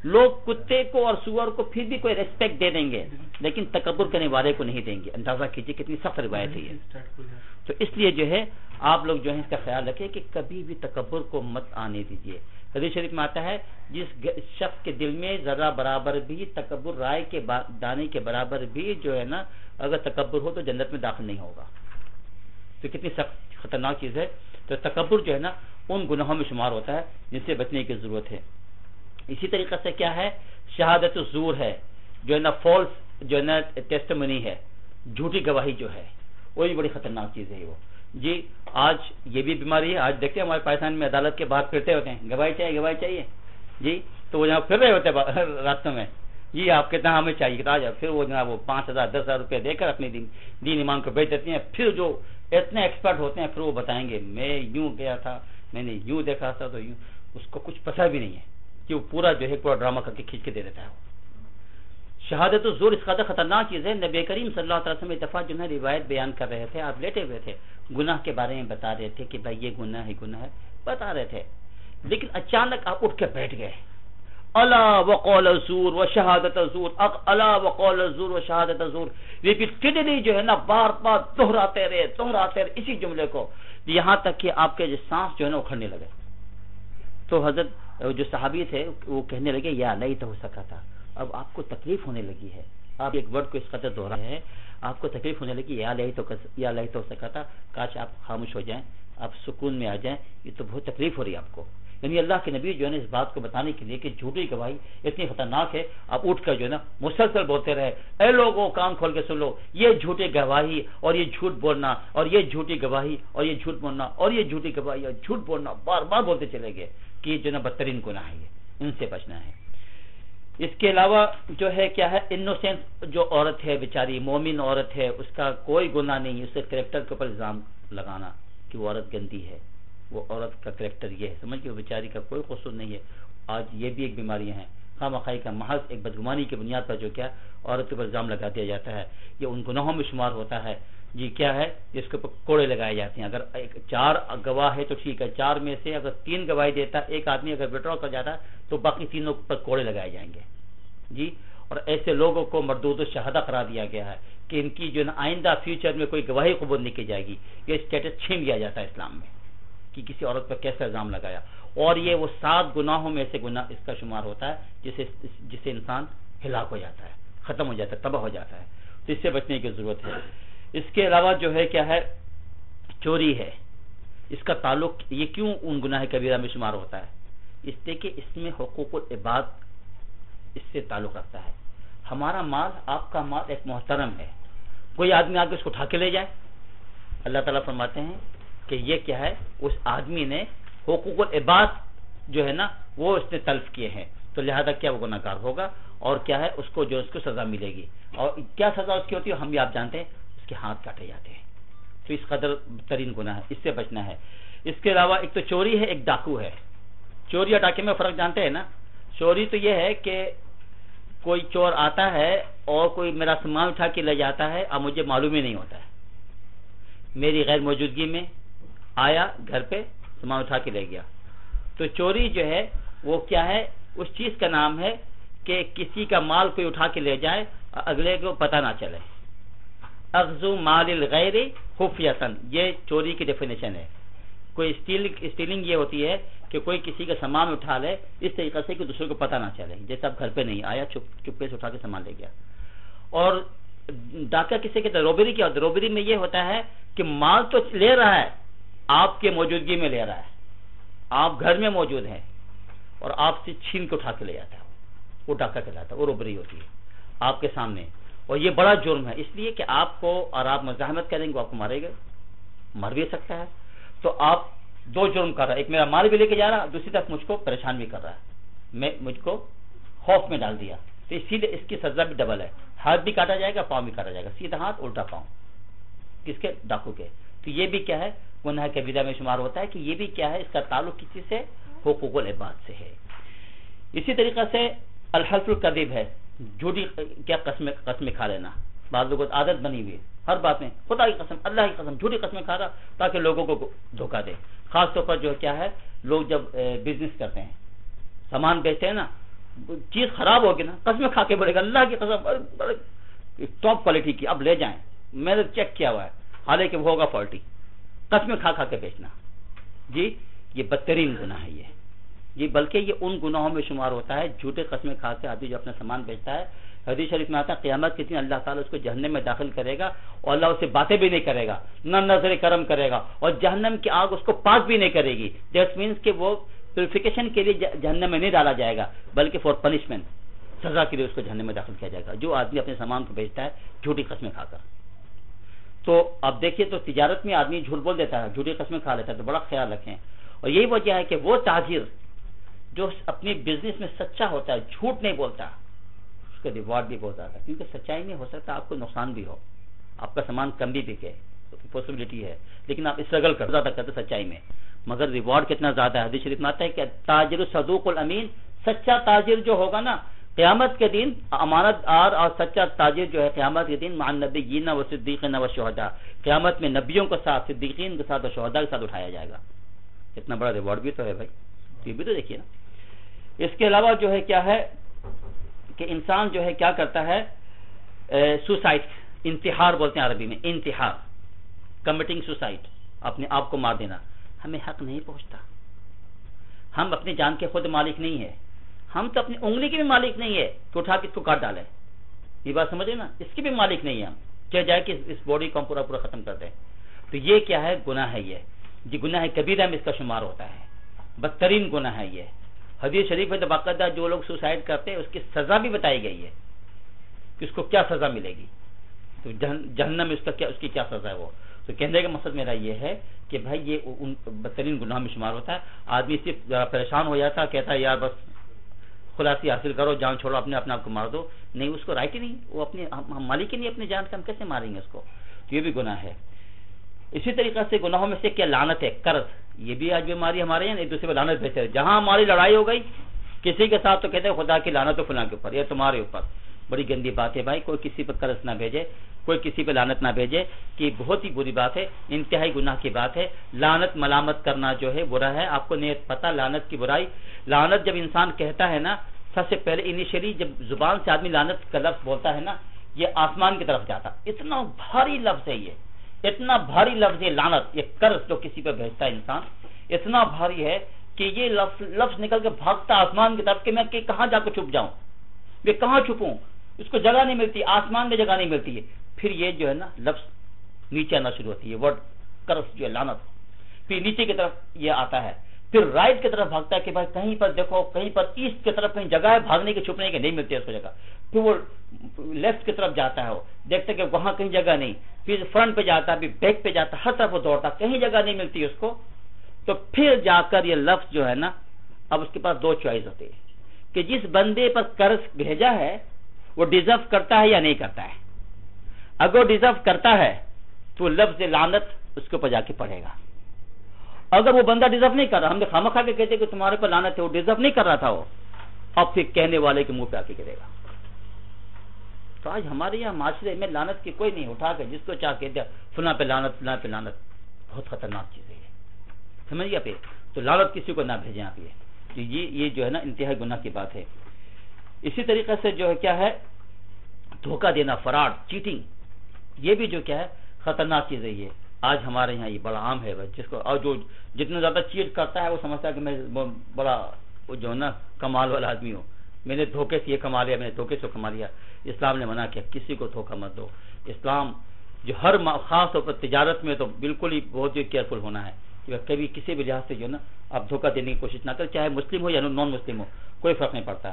لوگ کتے کو اور سور کو پھر بھی کوئی ریسپیکٹ دے دیں گے لیکن تکبر کرنے والے کو نہیں دیں گے۔ اندازہ کیجئے کتنی سخت روایت ہے یہ۔ تو اس لیے جو ہے آپ لوگ جو ہے اس کا خیال رکھیں کہ کبھی بھی تکبر کو مت آنے دیجئے۔ حدیث شریف میں آتا ہے جس شخص کے دل میں ذرہ برابر بھی تکبر، رائے کے دانے کے برابر بھی جو ہے نا اگر تکبر ہو تو جنت میں داخل نہیں ہوگا۔ تو کتنی سخت خطرناک چیز ہے۔ تو تکبر جو ہے نا ان گناہوں میں شمار ہوتا ہے جن سے بچنے کی ضرورت ہے۔ اسی طریقے سے کیا ہے، شہادت الزور ہے، جو ہے نا فالس جو ہے نا ٹیسٹمنی ہے، جھوٹی گواہی جو ہے، وہی بڑی خطرناک چیز ہے وہ جی۔ آج یہ بھی بیماری ہے، آج دیکھتے ہیں ہمارے پاکستان میں عدالت کے باہر پھرتے ہوتے ہیں، گواہی چاہیے گواہی چاہیے جی، تو وہ جناب پھر رہے ہوتے ہیں راستوں میں، جی آپ کتنا ہمیں چاہیے کتنا آ، پھر وہ جناب وہ 5,000 10,000 روپے دے کر اپنے دین ایمان کو بیچ دیتی ہیں۔ پھر جو اتنے ایکسپرٹ ہوتے ہیں پھر وہ بتائیں گے میں یوں گیا تھا، میں نے یوں دیکھا تھا، تو یوں، اس کو کچھ پتہ بھی نہیں ہے کہ وہ پورا جو ہے پورا ڈرامہ کر کے کھینچ کے دے دیتا ہے. شہادت الزور اس قدر خطرناک چیز ہے. نبی کریم صلی اللہ علیہ وسلم ایک دفعہ جو ہے روایت بیان کر رہے تھے, آپ لیٹے ہوئے تھے, گناہ کے بارے میں بتا رہے تھے کہ بھائی یہ گناہ ہے بتا رہے تھے, لیکن اچانک آپ اٹھ کے بیٹھ گئے. الا وقول الزور و شہادت الزور, الا وقول الزور و شہادت الزور, ریپیٹیڈلی جو ہے نا بار بار دہراتے رہے اسی جملے کو, یہاں تک کہ آپ کے جو سانس جو ہے نا اکھڑنے لگے. تو حضرت جو صحابی تھے وہ کہنے لگے یا نہیں تو ہو سکا تھا, اب آپ کو تکلیف ہونے لگی ہے, آپ ایک ورڈ کو اس قدر دوہرا ہے, آپ کو تکلیف ہونے لگی, یا نہیں تو ہو سکا تھا, کاش آپ خاموش ہو جائیں, آپ سکون میں آ جائیں, یہ تو بہت تکلیف ہو رہی ہے آپ کو. یعنی اللہ کے نبی جو ہے نا اس بات کو بتانے کے لیے کہ جھوٹی گواہی اتنی خطرناک ہے, آپ اٹھ کر جو ہے نا مسلسل بولتے رہے, اے لوگوں کان کھول کے سن لو, یہ جھوٹی گواہی اور یہ جھوٹ بولنا اور یہ جھوٹی گواہی اور یہ جھوٹ بولنا اور یہ جھوٹی گواہی اور جھوٹ بولنا بار بار بولتے چلے گئے کہ یہ جو ہے نا بدترین گناہ ہے, ان سے بچنا ہے. اس کے علاوہ جو ہے کیا ہے, انوسینٹ جو عورت ہے بیچاری, مومن عورت ہے, اس کا کوئی گناہ نہیں, اس کے کریکٹر کے اوپر الزام لگانا کہ وہ عورت گندی ہے, وہ عورت کا کریکٹر یہ ہے, سمجھ کے وہ بیچاری کا کوئی قصور نہیں ہے. آج یہ بھی ایک بیماریاں ہیں, خواہ کا محض ایک بدگمانی کی بنیاد پر جو کیا عورت کے اوپر الزام لگا دیا جاتا ہے, یہ ان گناہوں میں شمار ہوتا ہے. جی کیا ہے, جس کے اوپر کوڑے لگائے جاتے ہیں. اگر 4 گواہ ہے تو ٹھیک ہے, 4 میں سے اگر 3 گواہی دیتا ہے, ایک آدمی اگر وڈرا کر جاتا ہے تو باقی 3 پر کوڑے لگائے جائیں گے. جی, اور ایسے لوگوں کو مردود الشہادہ قرار دیا گیا ہے کہ ان کی جو نا آئندہ فیوچر میں کوئی گواہی قبول نہیں کی جائے گی. یہ اسٹیٹس چھین لیا جاتا ہے اسلام میں کہ کسی عورت پر کیسا الزام لگایا, اور یہ وہ 7 گناہوں میں سے گناہ اس کا شمار ہوتا ہے جسے انسان ہلاک ہو جاتا ہے, ختم ہو جاتا ہے, تباہ ہو جاتا ہے. تو اس سے بچنے کی ضرورت ہے. اس کے علاوہ جو ہے کیا ہے, چوری ہے, اس کا تعلق یہ کیوں ان گناہ کبیرہ میں شمار ہوتا ہے, اس لیے کہ اس میں حقوق العباد اس سے تعلق رکھتا ہے. ہمارا مال, آپ کا مال ایک محترم ہے, کوئی آدمی آگے اس کو اٹھا کے لے جائے, اللہ تعالیٰ فرماتے ہیں کہ یہ کیا ہے, اس آدمی نے حقوق العباد جو ہے نا وہ اس نے تلف کیے ہیں, تو لہذا کیا وہ گناہ گار ہوگا, اور کیا ہے اس کو جو اس کو سزا ملے گی. اور کیا سزا اس کی ہوتی ہے ہم بھی آپ جانتے ہیں, اس کے ہاتھ کاٹے جاتے ہیں. تو اس قدر ترین گناہ ہے, اس سے بچنا ہے. اس کے علاوہ ایک تو چوری ہے, ایک ڈاکو ہے. چوری اور ڈاکے میں فرق جانتے ہیں نا. چوری تو یہ ہے کہ کوئی چور آتا ہے اور کوئی میرا سامان اٹھا کے لے جاتا ہے, اب مجھے معلوم ہی نہیں ہوتا ہے, میری غیر موجودگی میں آیا گھر پہ, سامان اٹھا کے لے گیا. تو چوری جو ہے وہ کیا ہے, اس چیز کا نام ہے کہ کسی کا مال کوئی اٹھا کے لے جائے, اگلے کو پتہ نہ چلے. اخذ مال الغیر خفیۃ, یہ چوری کی ڈیفینیشن ہے. کوئی اسٹیلنگ یہ ہوتی ہے کہ کوئی کسی کا سامان اٹھا لے اس طریقے سے کہ دوسرے کو پتہ نہ چلے, جیسے اب گھر پہ نہیں آیا, چپے سے اٹھا کے سامان لے گیا. اور ڈاکہ کسی کے روبری کیا ہوتا ہے, روبری میں یہ ہوتا ہے کہ مال تو لے رہا ہے, آپ کے موجودگی میں لے رہا ہے, آپ گھر میں موجود ہیں اور آپ سے چھین کے اٹھا کے لے جاتا ہے, وہ ڈاکہ کہلاتا ہے, وہ روبری ہوتی ہے آپ کے سامنے. اور یہ بڑا جرم ہے, اس لیے کہ آپ کو, اور آپ مزاحمت کریں گے وہ آپ کو مارے گا, مر بھی سکتا ہے. تو آپ 2 جرم کر رہا ہے, ایک میرا مال بھی لے کے جا رہا, دوسری طرف مجھ کو پریشان بھی کر رہا ہے, مجھ کو خوف میں ڈال دیا. تو اسی لیے اس کی سزا بھی ڈبل ہے, ہاتھ بھی کاٹا جائے گا, پاؤں بھی کاٹا جائے گا, سیدھا ہاتھ الٹا پاؤں, کس کے, ڈاکو کے. تو یہ بھی کیا ہے, گناہ کبیرہ میں شمار ہوتا ہے کہ یہ بھی کیا ہے, اس کا تعلق کسی سے, حقوق العباد سے ہے. اسی طریقے سے الحلف الکذب ہے, جھوٹی کیا قسمیں کھا لینا. بعض لوگوں کو عادت بنی ہوئی ہر بات میں, خدا کی قسم, اللہ کی قسم, جھوٹی قسمیں کھا رہا تاکہ لوگوں کو دھوکہ دے. خاص طور پر جو کیا ہے, لوگ جب بزنس کرتے ہیں, سامان بیچتے ہیں نا, چیز خراب ہوگی نا, قسمیں کھا کے بولے گا اللہ کی قسم ٹاپ کوالٹی کی, اب لے جائیں, میں نے چیک کیا ہوا ہے, حالانکہ وہ ہوگا فالٹی. قسمیں کھا کھا کے بیچنا, جی یہ بدترین گناہ ہے یہ بلکہ یہ ان گناہوں میں شمار ہوتا ہے, جھوٹے قسمیں کھا کے آدمی جو اپنا سامان بیچتا ہے. حدیث شریف میں آتا ہے قیامت کے دن اللہ تعالیٰ اس کو جہنم میں داخل کرے گا اور اللہ اسے باتیں بھی نہیں کرے گا, نہ نظر کرم کرے گا, اور جہنم کی آگ اس کو پاک بھی نہیں کرے گی. دیٹ مینس کہ وہ پیوریفیکیشن کے لیے جہنم میں نہیں ڈالا جائے گا, بلکہ فار پنشمنٹ, سزا کے لیے اس کو جہنم میں داخل کیا جائے گا, جو آدمی اپنے سامان کو بیچتا ہے جھوٹی قسمیں کھا کر. تو اب دیکھیے, تو تجارت میں آدمی جھوٹ بول دیتا ہے, جھوٹی قسمیں کھا لیتا ہے, تو بڑا خیال رکھیں. اور یہی وجہ ہے کہ وہ تاجر جو اپنی بزنس میں سچا ہوتا ہے, جھوٹ نہیں بولتا, اس کا ریوارڈ بھی بہت زیادہ ہے. کیونکہ سچائی میں ہو سکتا ہے آپ کو نقصان بھی ہو, آپ کا سامان کم بھی بکے, پاسبلٹی ہے, لیکن آپ اسٹرگل کر زیادہ کرتے سچائی میں, مگر ریوارڈ کتنا زیادہ ہے. حدیث شریف میں آتا ہے کہ تاجر الصدوق الامین سچا تاجر جو ہوگا نا قیامت کے دن، امانت دار اور سچا تاجر جو ہے قیامت کے دن مع النبیین و صدیقین و شہداء، قیامت میں نبیوں کے ساتھ، صدیقین کے ساتھ اور شہداء کے ساتھ اٹھایا جائے گا. اتنا بڑا ریوارڈ بھی تو ہے بھائی، یہ بھی تو دیکھیے نا. اس کے علاوہ جو ہے کیا ہے کہ انسان جو ہے کیا کرتا ہے، سوسائڈ، انتحار بولتے ہیں عربی میں، انتحار، کمٹنگ سوسائڈ، اپنے آپ کو مار دینا. ہمیں حق نہیں پہنچتا، ہم اپنی جان کے خود مالک نہیں ہے، ہم تو اپنی انگلی کے بھی مالک نہیں ہے کہ اٹھا کے اس کو کاٹ ڈالے. یہ بات سمجھے نا، اس کے بھی مالک نہیں ہے ہم، چاہے جائے کہ اس باڈی کو ہم پورا پورا ختم کر دیں. تو یہ کیا ہے، گناہ ہے. یہ گناہ کبیرہ میں اس کا شمار ہوتا ہے، بدترین گناہ ہے یہ. حدیث شریف میں تو باقاعدہ جو لوگ سوسائڈ کرتے ہیں اس کی سزا بھی بتائی گئی ہے کہ اس کو کیا سزا ملے گی، تو جہنم میں اس کی کیا سزا ہے. وہ تو کہنے کا مقصد میرا یہ ہے کہ بھائی یہ ان بدترین گناہ میں شمار ہوتا ہے. آدمی صرف ذرا پریشان ہو جاتا، کہتا ہے یار بس خلاصی حاصل کرو، جان چھوڑو، اپنے آپ کو مار دو. نہیں، اس کو رائٹ ہی نہیں، وہ اپنے مالک ہی نہیں اپنی جان سے، ہم کیسے ماریں گے اس کو؟ تو یہ بھی گناہ ہے. اسی طریقے سے گناہوں میں سے کیا لعنت ہے، قرض. یہ بھی آج بیماری ہمارے یہاں ایک دوسرے پہ لعنت بھیجتے ہیں. جہاں ہماری لڑائی ہو گئی کسی کے ساتھ تو کہتے ہیں خدا کی لعنت ہو فلاں کے اوپر یا تمہارے اوپر. بڑی گندی بات ہے بھائی، کوئی کسی پہ قرض نہ بھیجے، کوئی کسی پہ لعنت نہ بھیجے، کہ بہت ہی بری بات ہے، انتہائی گناہ کی بات ہے. لعنت ملامت کرنا جو ہے برا ہے. آپ کو نہیں پتا لعنت کی برائی. لعنت جب انسان کہتا ہے نا، سب سے پہلے انیشلی جب زبان سے آدمی لعنت کا لفظ بولتا ہے نا، یہ آسمان کی طرف جاتا. اتنا بھاری لفظ ہے، یہ اتنا بھاری لفظ ہے لعنت. یہ قرض جو کسی پہ بھیجتا ہے انسان، اتنا بھاری ہے کہ یہ لفظ نکل کے بھاگتا آسمان کی طرف کہ میں کہاں جا کے چھپ جاؤں، میں کہاں چھپوں، اس کو جگہ نہیں ملتی، آسمان میں جگہ نہیں ملتی ہے. پھر یہ جو ہے نا لفظ نیچے آنا شروع ہوتی ہے، ورڈ قرض جو ہے لعنت، پھر نیچے کی طرف یہ آتا ہے، پھر رائٹ کی طرف بھاگتا ہے کہ بھائی کہیں پر دیکھو، کہیں پر ایسٹ کی طرف کہیں جگہ ہے بھاگنے کی، چھپنے کی، نہیں ملتی ہے اس کو جگہ. پھر وہ لیفٹ کی طرف جاتا ہے، وہ دیکھتا ہے کہ وہاں کہیں جگہ نہیں، پھر فرنٹ پہ جاتا ہے، پھر بیک پہ جاتا ہے، ہر طرف وہ دوڑتا، کہیں جگہ نہیں ملتی اس کو. تو پھر جا کر یہ لفظ جو ہے نا، اب اس کے پاس دو چوائس ہوتی ہے کہ جس بندے پر قرض بھیجا ہے وہ ڈیزرو کرتا ہے یا نہیں کرتا ہے. اگر ڈیزرو کرتا ہے تو لفظ لعنت اس کے اوپر جا کے پڑے گا. اگر وہ بندہ ڈیزرو نہیں کر رہا، ہم نے خامہ کھا کے کہتے کہ تمہارے پر لعنت ہے، وہ ڈیزرو نہیں کر رہا تھا وہ، اب پھر کہنے والے کے منہ پہ آ کے گرے گا. تو آج ہمارے یہاں معاشرے میں لعنت کی کوئی نہیں، اٹھا کے جس کو چاہ کے دیا فلاں پہ لعنت، فلاں پہ لعنت. بہت خطرناک چیز ہے یہ، سمجھ گیا. پہ تو لعنت کسی کو نہ بھیجیں آپ. یہ جو ہے نا انتہائی گناہ کی بات ہے. اسی طریقے سے جو ہے کیا ہے، دھوکہ دینا، فراڈ، چیٹنگ، یہ بھی جو کیا ہے خطرناک چیز ہے. یہ آج ہمارے یہاں یہ بڑا عام ہے، جس کو اور جو جتنا زیادہ چیٹ کرتا ہے وہ سمجھتا ہے کہ میں بڑا وہ جو ہے نا کمال والا آدمی ہوں، میں نے دھوکے سے یہ کما لیا، میں نے دھوکے سے کما لیا. اسلام نے منع کیا کسی کو دھوکہ مت دو. اسلام جو ہر خاص طور پر تجارت میں تو بالکل ہی بہت ہی کیئرفل ہونا ہے کہ کبھی کسی بھی لحاظ سے جو ہے نا آپ دھوکہ دینے کی کوشش نہ کریں، چاہے مسلم ہو یا نان مسلم ہو، کوئی فرق نہیں پڑتا.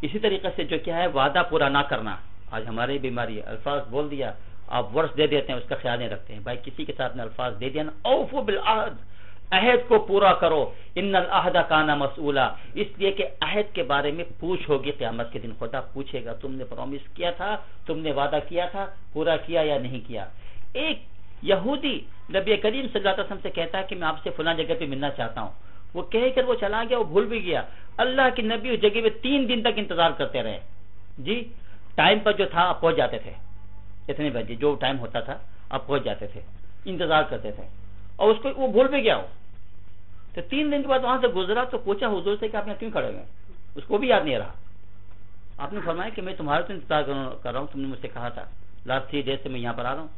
اسی طریقے سے جو کیا ہے وعدہ پورا نہ کرنا. آج ہماری بیماری ہے، الفاظ بول دیا، آپ ورس دے دیتے ہیں، اس کا خیال نہیں رکھتے ہیں. بھائی کسی کے ساتھ نے الفاظ دے دیا نا، اوفوا بالعہد، عہد کو پورا کرو. ان العہد کان مسئولا، اس لیے کہ عہد کے بارے میں پوچھ ہوگی قیامت کے دن. خدا پوچھے گا تم نے پرومس کیا تھا، تم نے وعدہ کیا تھا، پورا کیا یا نہیں کیا. ایک یہودی نبی کریم صلی اللہ علیہ وسلم سے کہتا ہے کہ میں آپ سے فلاں جگہ پہ ملنا چاہتا ہوں. وہ کہہ کر وہ چلا گیا، وہ بھول بھی گیا. اللہ کے نبی اس جگہ پہ 3 دن تک انتظار کرتے رہے. جی ٹائم پر جو تھا آپ پہنچ جاتے تھے، اتنے بجے جو ٹائم ہوتا تھا آپ پہنچ جاتے تھے، انتظار کرتے تھے، اور اس کو وہ بھول بھی گیا. تو 3 دن کے بعد وہاں سے گزرا تو پوچھا حضور سے کہ آپ یہاں کیوں کھڑے ہوئے؟ اس کو بھی یاد نہیں رہا. آپ نے فرمایا کہ میں تمہارے تو انتظار کر رہا ہوں، تم نے مجھ سے کہا تھا لاسٹ 3 ڈیز سے میں یہاں پر آ رہا ہوں.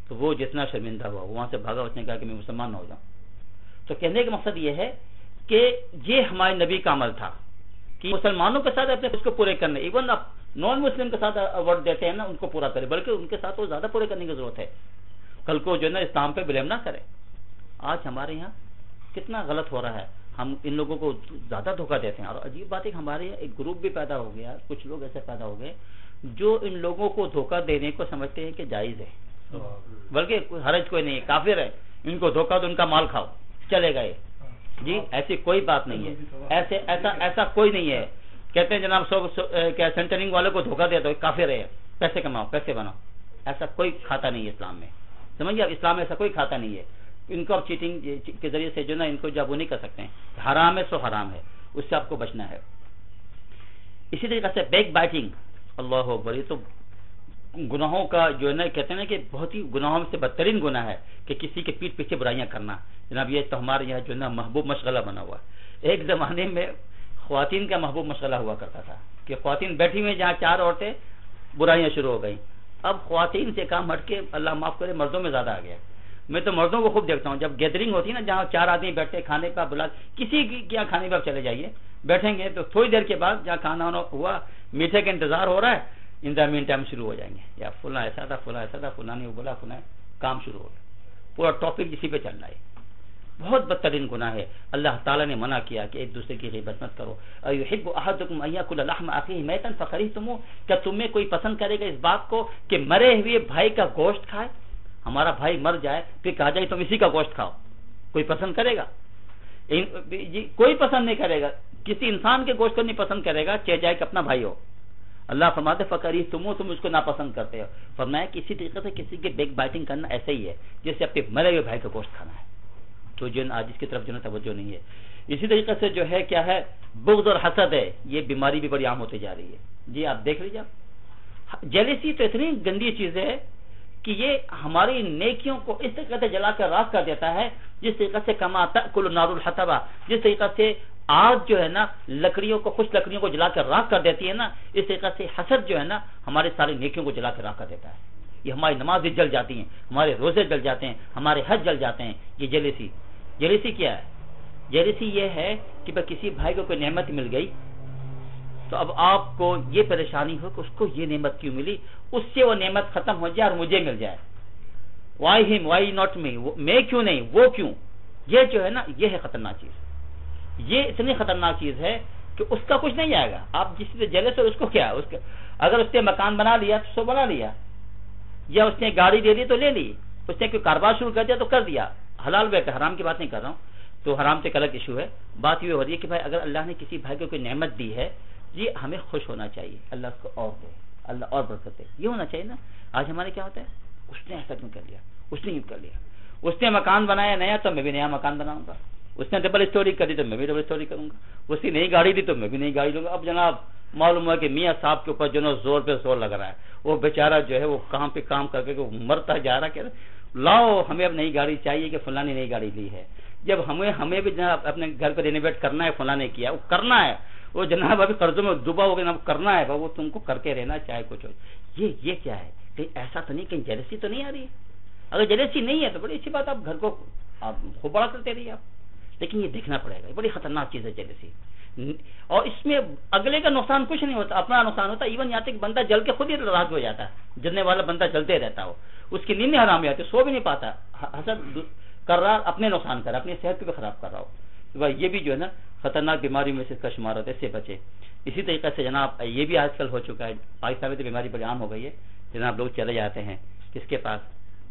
تو وہ جتنا شرمندہ ہوا وہاں سے بھاگا، اس نے کہا کہ میں مسلمان نہ ہو جاؤں. تو کہنے کا مقصد یہ ہے کہ یہ ہمارے نبی کا عمل تھا کہ مسلمانوں کے ساتھ اپنے اس کو پورے کرنے، ایون آپ نان مسلم کے ساتھ ورڈ دیتے ہیں نا ان کو پورا کرے، بلکہ ان کے ساتھ وہ زیادہ پورے کرنے کی ضرورت ہے. کل کو جو ہے نا اسلام پہ بلیم نہ کرے. آج ہمارے یہاں کتنا غلط ہو رہا ہے، ہم ان لوگوں کو زیادہ دھوکہ دیتے ہیں. اور عجیب بات ہے کہ ہمارے یہاں ایک گروپ بھی پیدا ہو گیا، کچھ لوگ ایسے پیدا ہو گئے جو ان لوگوں کو دھوکہ دینے کو سمجھتے ہیں کہ جائز ہے، بلکہ حرج کوئی نہیں ہے، کافر ہے، ان کو دھوکہ دو، ان کا مال کھاؤ، چلے گئے. جی ایسی کوئی بات نہیں ہے، ایسا کوئی نہیں ہے. کہتے ہیں جناب کیا سینٹرنگ والے کو دھوکہ دیا تو کافر ہے، پیسے کماؤ، پیسے بناؤ. ایسا کوئی کھاتا نہیں ہے اسلام میں، سمجھیے. اب اسلام میں ایسا کوئی کھاتا نہیں ہے. ان کو اب چیٹنگ کے ذریعے سے جو نا ان کو جب وہ نہیں کر سکتے ہیں. حرام ہے سو حرام ہے، اس سے آپ کو بچنا ہے. اسی طریقے سے بیک بائٹنگ، اللہ اکبر، یہ تو گناہوں کا جو ہے نا کہتے ہیں نا کہ بہت ہی گناہوں میں سے بدترین گناہ ہے کہ کسی کے پیٹھ پیچھے برائیاں کرنا. جناب یہ تو ہمارے یہاں جو ہے نا محبوب مشغلہ بنا ہوا ہے. ایک زمانے میں خواتین کا محبوب مشغلہ ہوا کرتا تھا کہ خواتین بیٹھی ہوئی جہاں چار عورتیں برائیاں شروع ہو گئیں. اب خواتین سے کام ہٹ کے اللہ معاف کرے مردوں میں زیادہ آ گیا. میں تو مردوں کو خوب دیکھتا ہوں جب گیدرنگ ہوتی ہے نا جہاں چار آدمی بیٹھتے کھانے پہ بلا کسی کی کھانے پہ چلے جائیے بیٹھیں گے تو تھوڑی دیر کے بعد جہاں کھانا وانا ہوا میٹھے کا انتظار ہو رہا ہے ان دا مین ٹائم شروع ہو جائیں گے یا فلاں ایسا تھا فلاں ایسا تھا فلاں نے بولا فلاں کام شروع ہو گیا. پورا ٹاپک اسی پہ چل رہا ہے. بہت بدترین گناہ ہے. اللہ تعالیٰ نے منع کیا کہ ایک دوسرے کی غیبت مت کرو. ایحب احدکم ان یاکل لحم اخیہ میتا فکرہتموہ، کیا تمہیں کوئی پسند کرے گا اس بات کو کہ مرے ہوئے بھائی کا گوشت کھائے؟ ہمارا بھائی مر جائے پھر کہا جائے تم اسی کا گوشت کھاؤ، کوئی پسند کرے گا؟ کوئی پسند نہیں کرے گا. کسی انسان کے گوشت کو نہیں پسند کرے گا چاہے جائے کہ اپنا بھائی ہو. اللہ فرماتے فکرہتموہ، تم اس کو ناپسند کرتے ہو. فرمایا کہ اسی طریقے سے کسی کے بیک بائٹنگ کرنا ایسا ہی ہے جیسے اپنے مرے ہوئے بھائی کا گوشت کھانا ہے. تو جو آج اس کی طرف جو ہے توجہ نہیں ہے. اسی طریقے سے جو ہے کیا ہے بغض اور حسد ہے. یہ بیماری بھی بڑی عام ہوتی جا رہی ہے. جی آپ دیکھ لیجیے. جیلسی تو اتنی گندی چیز ہے کہ یہ ہماری نیکیوں کو اس طریقے سے جلا کر راکھ کر دیتا ہے جس طریقے سے کما تأکل النار الحطب، جس طریقے سے آگ جو ہے نا لکڑیوں کو خشک لکڑیوں کو جلا کر راکھ کر دیتی ہے نا، اس طریقے سے حسد جو ہے نا ہماری ساری نیکیوں کو جلا کر راکھ کر دیتا ہے. یہ ہماری نمازیں جل جاتی ہیں، ہمارے روزے جل جاتے ہیں، ہمارے حج جل جاتے ہیں. یہ جیلسی کیا ہے؟ جیلسی یہ ہے کہ کسی بھائی کو کوئی نعمت مل گئی تو اب آپ کو یہ پریشانی ہو کہ اس کو یہ نعمت کیوں ملی، اس سے وہ نعمت ختم ہو جائے اور مجھے مل جائے. وائی ہم وائی ناٹ می، میں کیوں نہیں وہ کیوں. یہ جو ہے نا یہ ہے خطرناک چیز. یہ اتنی خطرناک چیز ہے کہ اس کا کچھ نہیں آئے گا. آپ جس سے جیلس ہو اس کو کیا اگر اس نے مکان بنا لیا تو بنا لیا، یا اس نے گاڑی دے دی تو لے لی، اس نے کوئی کاروبار شروع کر دیا تو کر دیا. حلال بے حرام کی بات نہیں کر رہا ہوں، تو حرام سے الگ ایشو ہے. بات یہ ہو رہی ہے کہ بھائی اگر اللہ نے کسی بھائی کو کوئی نعمت دی ہے یہ ہمیں خوش ہونا چاہیے. اللہ اس کو اور دے، اللہ اور برکت دے، یہ ہونا چاہیے نا. آج ہمارے کیا ہوتا ہے اس نے ایسا کیوں کر لیا، اس نے یوں کر لیا، اس نے مکان بنایا نیا تو میں بھی نیا مکان بناؤں گا، اس نے ڈبل اسٹوری کر دی تو میں بھی ڈبل اسٹوری کروں گا، اس کی نئی گاڑی دی تو میں بھی نئی گاڑی لوں گا. اب جناب معلوم ہوا کہ میاں صاحب کے اوپر جو ہے زور پہ زور لگ رہا ہے. وہ بیچارہ جو ہے وہ کام پہ کام کر کے مرتا جا رہا کہ لاؤ ہمیں اب نئی گاڑی چاہیے کہ فلاں نے نئی گاڑی لی ہے. جب ہمیں بھی جناب اپنے گھر کو رینویٹ کرنا ہے، فلاں نے کیا وہ کرنا ہے، وہ جناب ابھی قرضوں میں ڈوبا ہو گیا کرنا ہے، وہ تم کو کر کے رہنا چاہے کچھ ہو. یہ کیا ہے؟ کہیں ایسا تو نہیں، کہیں جیلسی تو نہیں آ رہی ہے؟ اگر جیلسی نہیں ہے تو بڑی اچھی بات، آپ گھر کو آپ خوب بڑا کرتے رہیے آپ. لیکن یہ دیکھنا پڑے گا، یہ بڑی خطرناک چیز ہے جیلسی. اور اس میں اگلے کا نقصان کچھ نہیں ہوتا، اپنا نقصان ہوتا ہے. ایون یہاں تک بندہ جل کے خود ہی راضی ہو جاتا ہے، جلنے والا بندہ جلتے رہتا ہو، اس کی نیند حرام ہو جاتی، سو بھی نہیں پاتا. حسد کر رہا، اپنے نقصان کر رہا، اپنی صحت کو بھی خراب کر رہا ہو. تو یہ بھی جو ہے نا خطرناک بیماریوں میں سے اس کا شمار ہوتا ہے، اس سے بچے. اسی طریقے سے جناب یہ بھی آج کل ہو چکا ہے، پاکستان میں تو بیماری بڑی عام ہو گئی ہے. جناب لوگ چلے جاتے ہیں کس کے پاس؟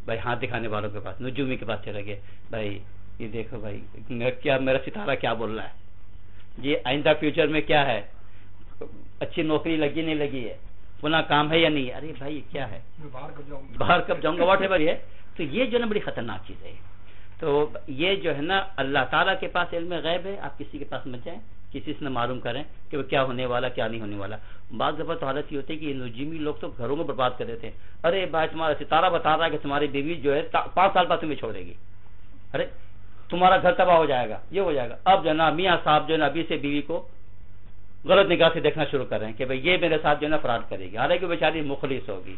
بھائی ہاتھ دکھانے والوں کے پاس، نجومی کے پاس چلے گئے. بھائی یہ دیکھو بھائی کیا میرا ستارہ کیا بول رہا ہے، یہ آئندہ فیوچر میں کیا ہے، اچھی نوکری لگی نہیں لگی ہے، فلاں کام ہے یا نہیں. ارے بھائی کیا ہے، باہر کب جاؤں گا، واٹ ایور ہے. تو یہ جو ہے نا بڑی خطرناک چیز ہے. تو یہ جو ہے نا اللہ تعالیٰ کے پاس علم غیب ہے، آپ کسی کے پاس مت جائیں، کسی سے نہ معلوم کریں کہ وہ کیا ہونے والا کیا نہیں ہونے والا. بعض دفعہ تو حالت یہ ہوتی ہے کہ یہ نجومی لوگ تو گھروں کو برباد کر دیتے ہیں. ارے بھائی تمہارا ستارہ بتا رہا ہے کہ تمہاری بیوی جو ہے 5 سال بعد تمہیں چھوڑ دے گی، ارے تمہارا گھر تباہ ہو جائے گا، یہ ہو جائے گا. اب جو ہے نا میاں صاحب جو ہے نا ابھی سے بیوی کو غلط نگاہ سے دیکھنا شروع کر رہے ہیں کہ بھائی یہ میرے ساتھ جو ہے نا فراڈ کرے گی. حالانکہ بیچاری مخلص ہوگی،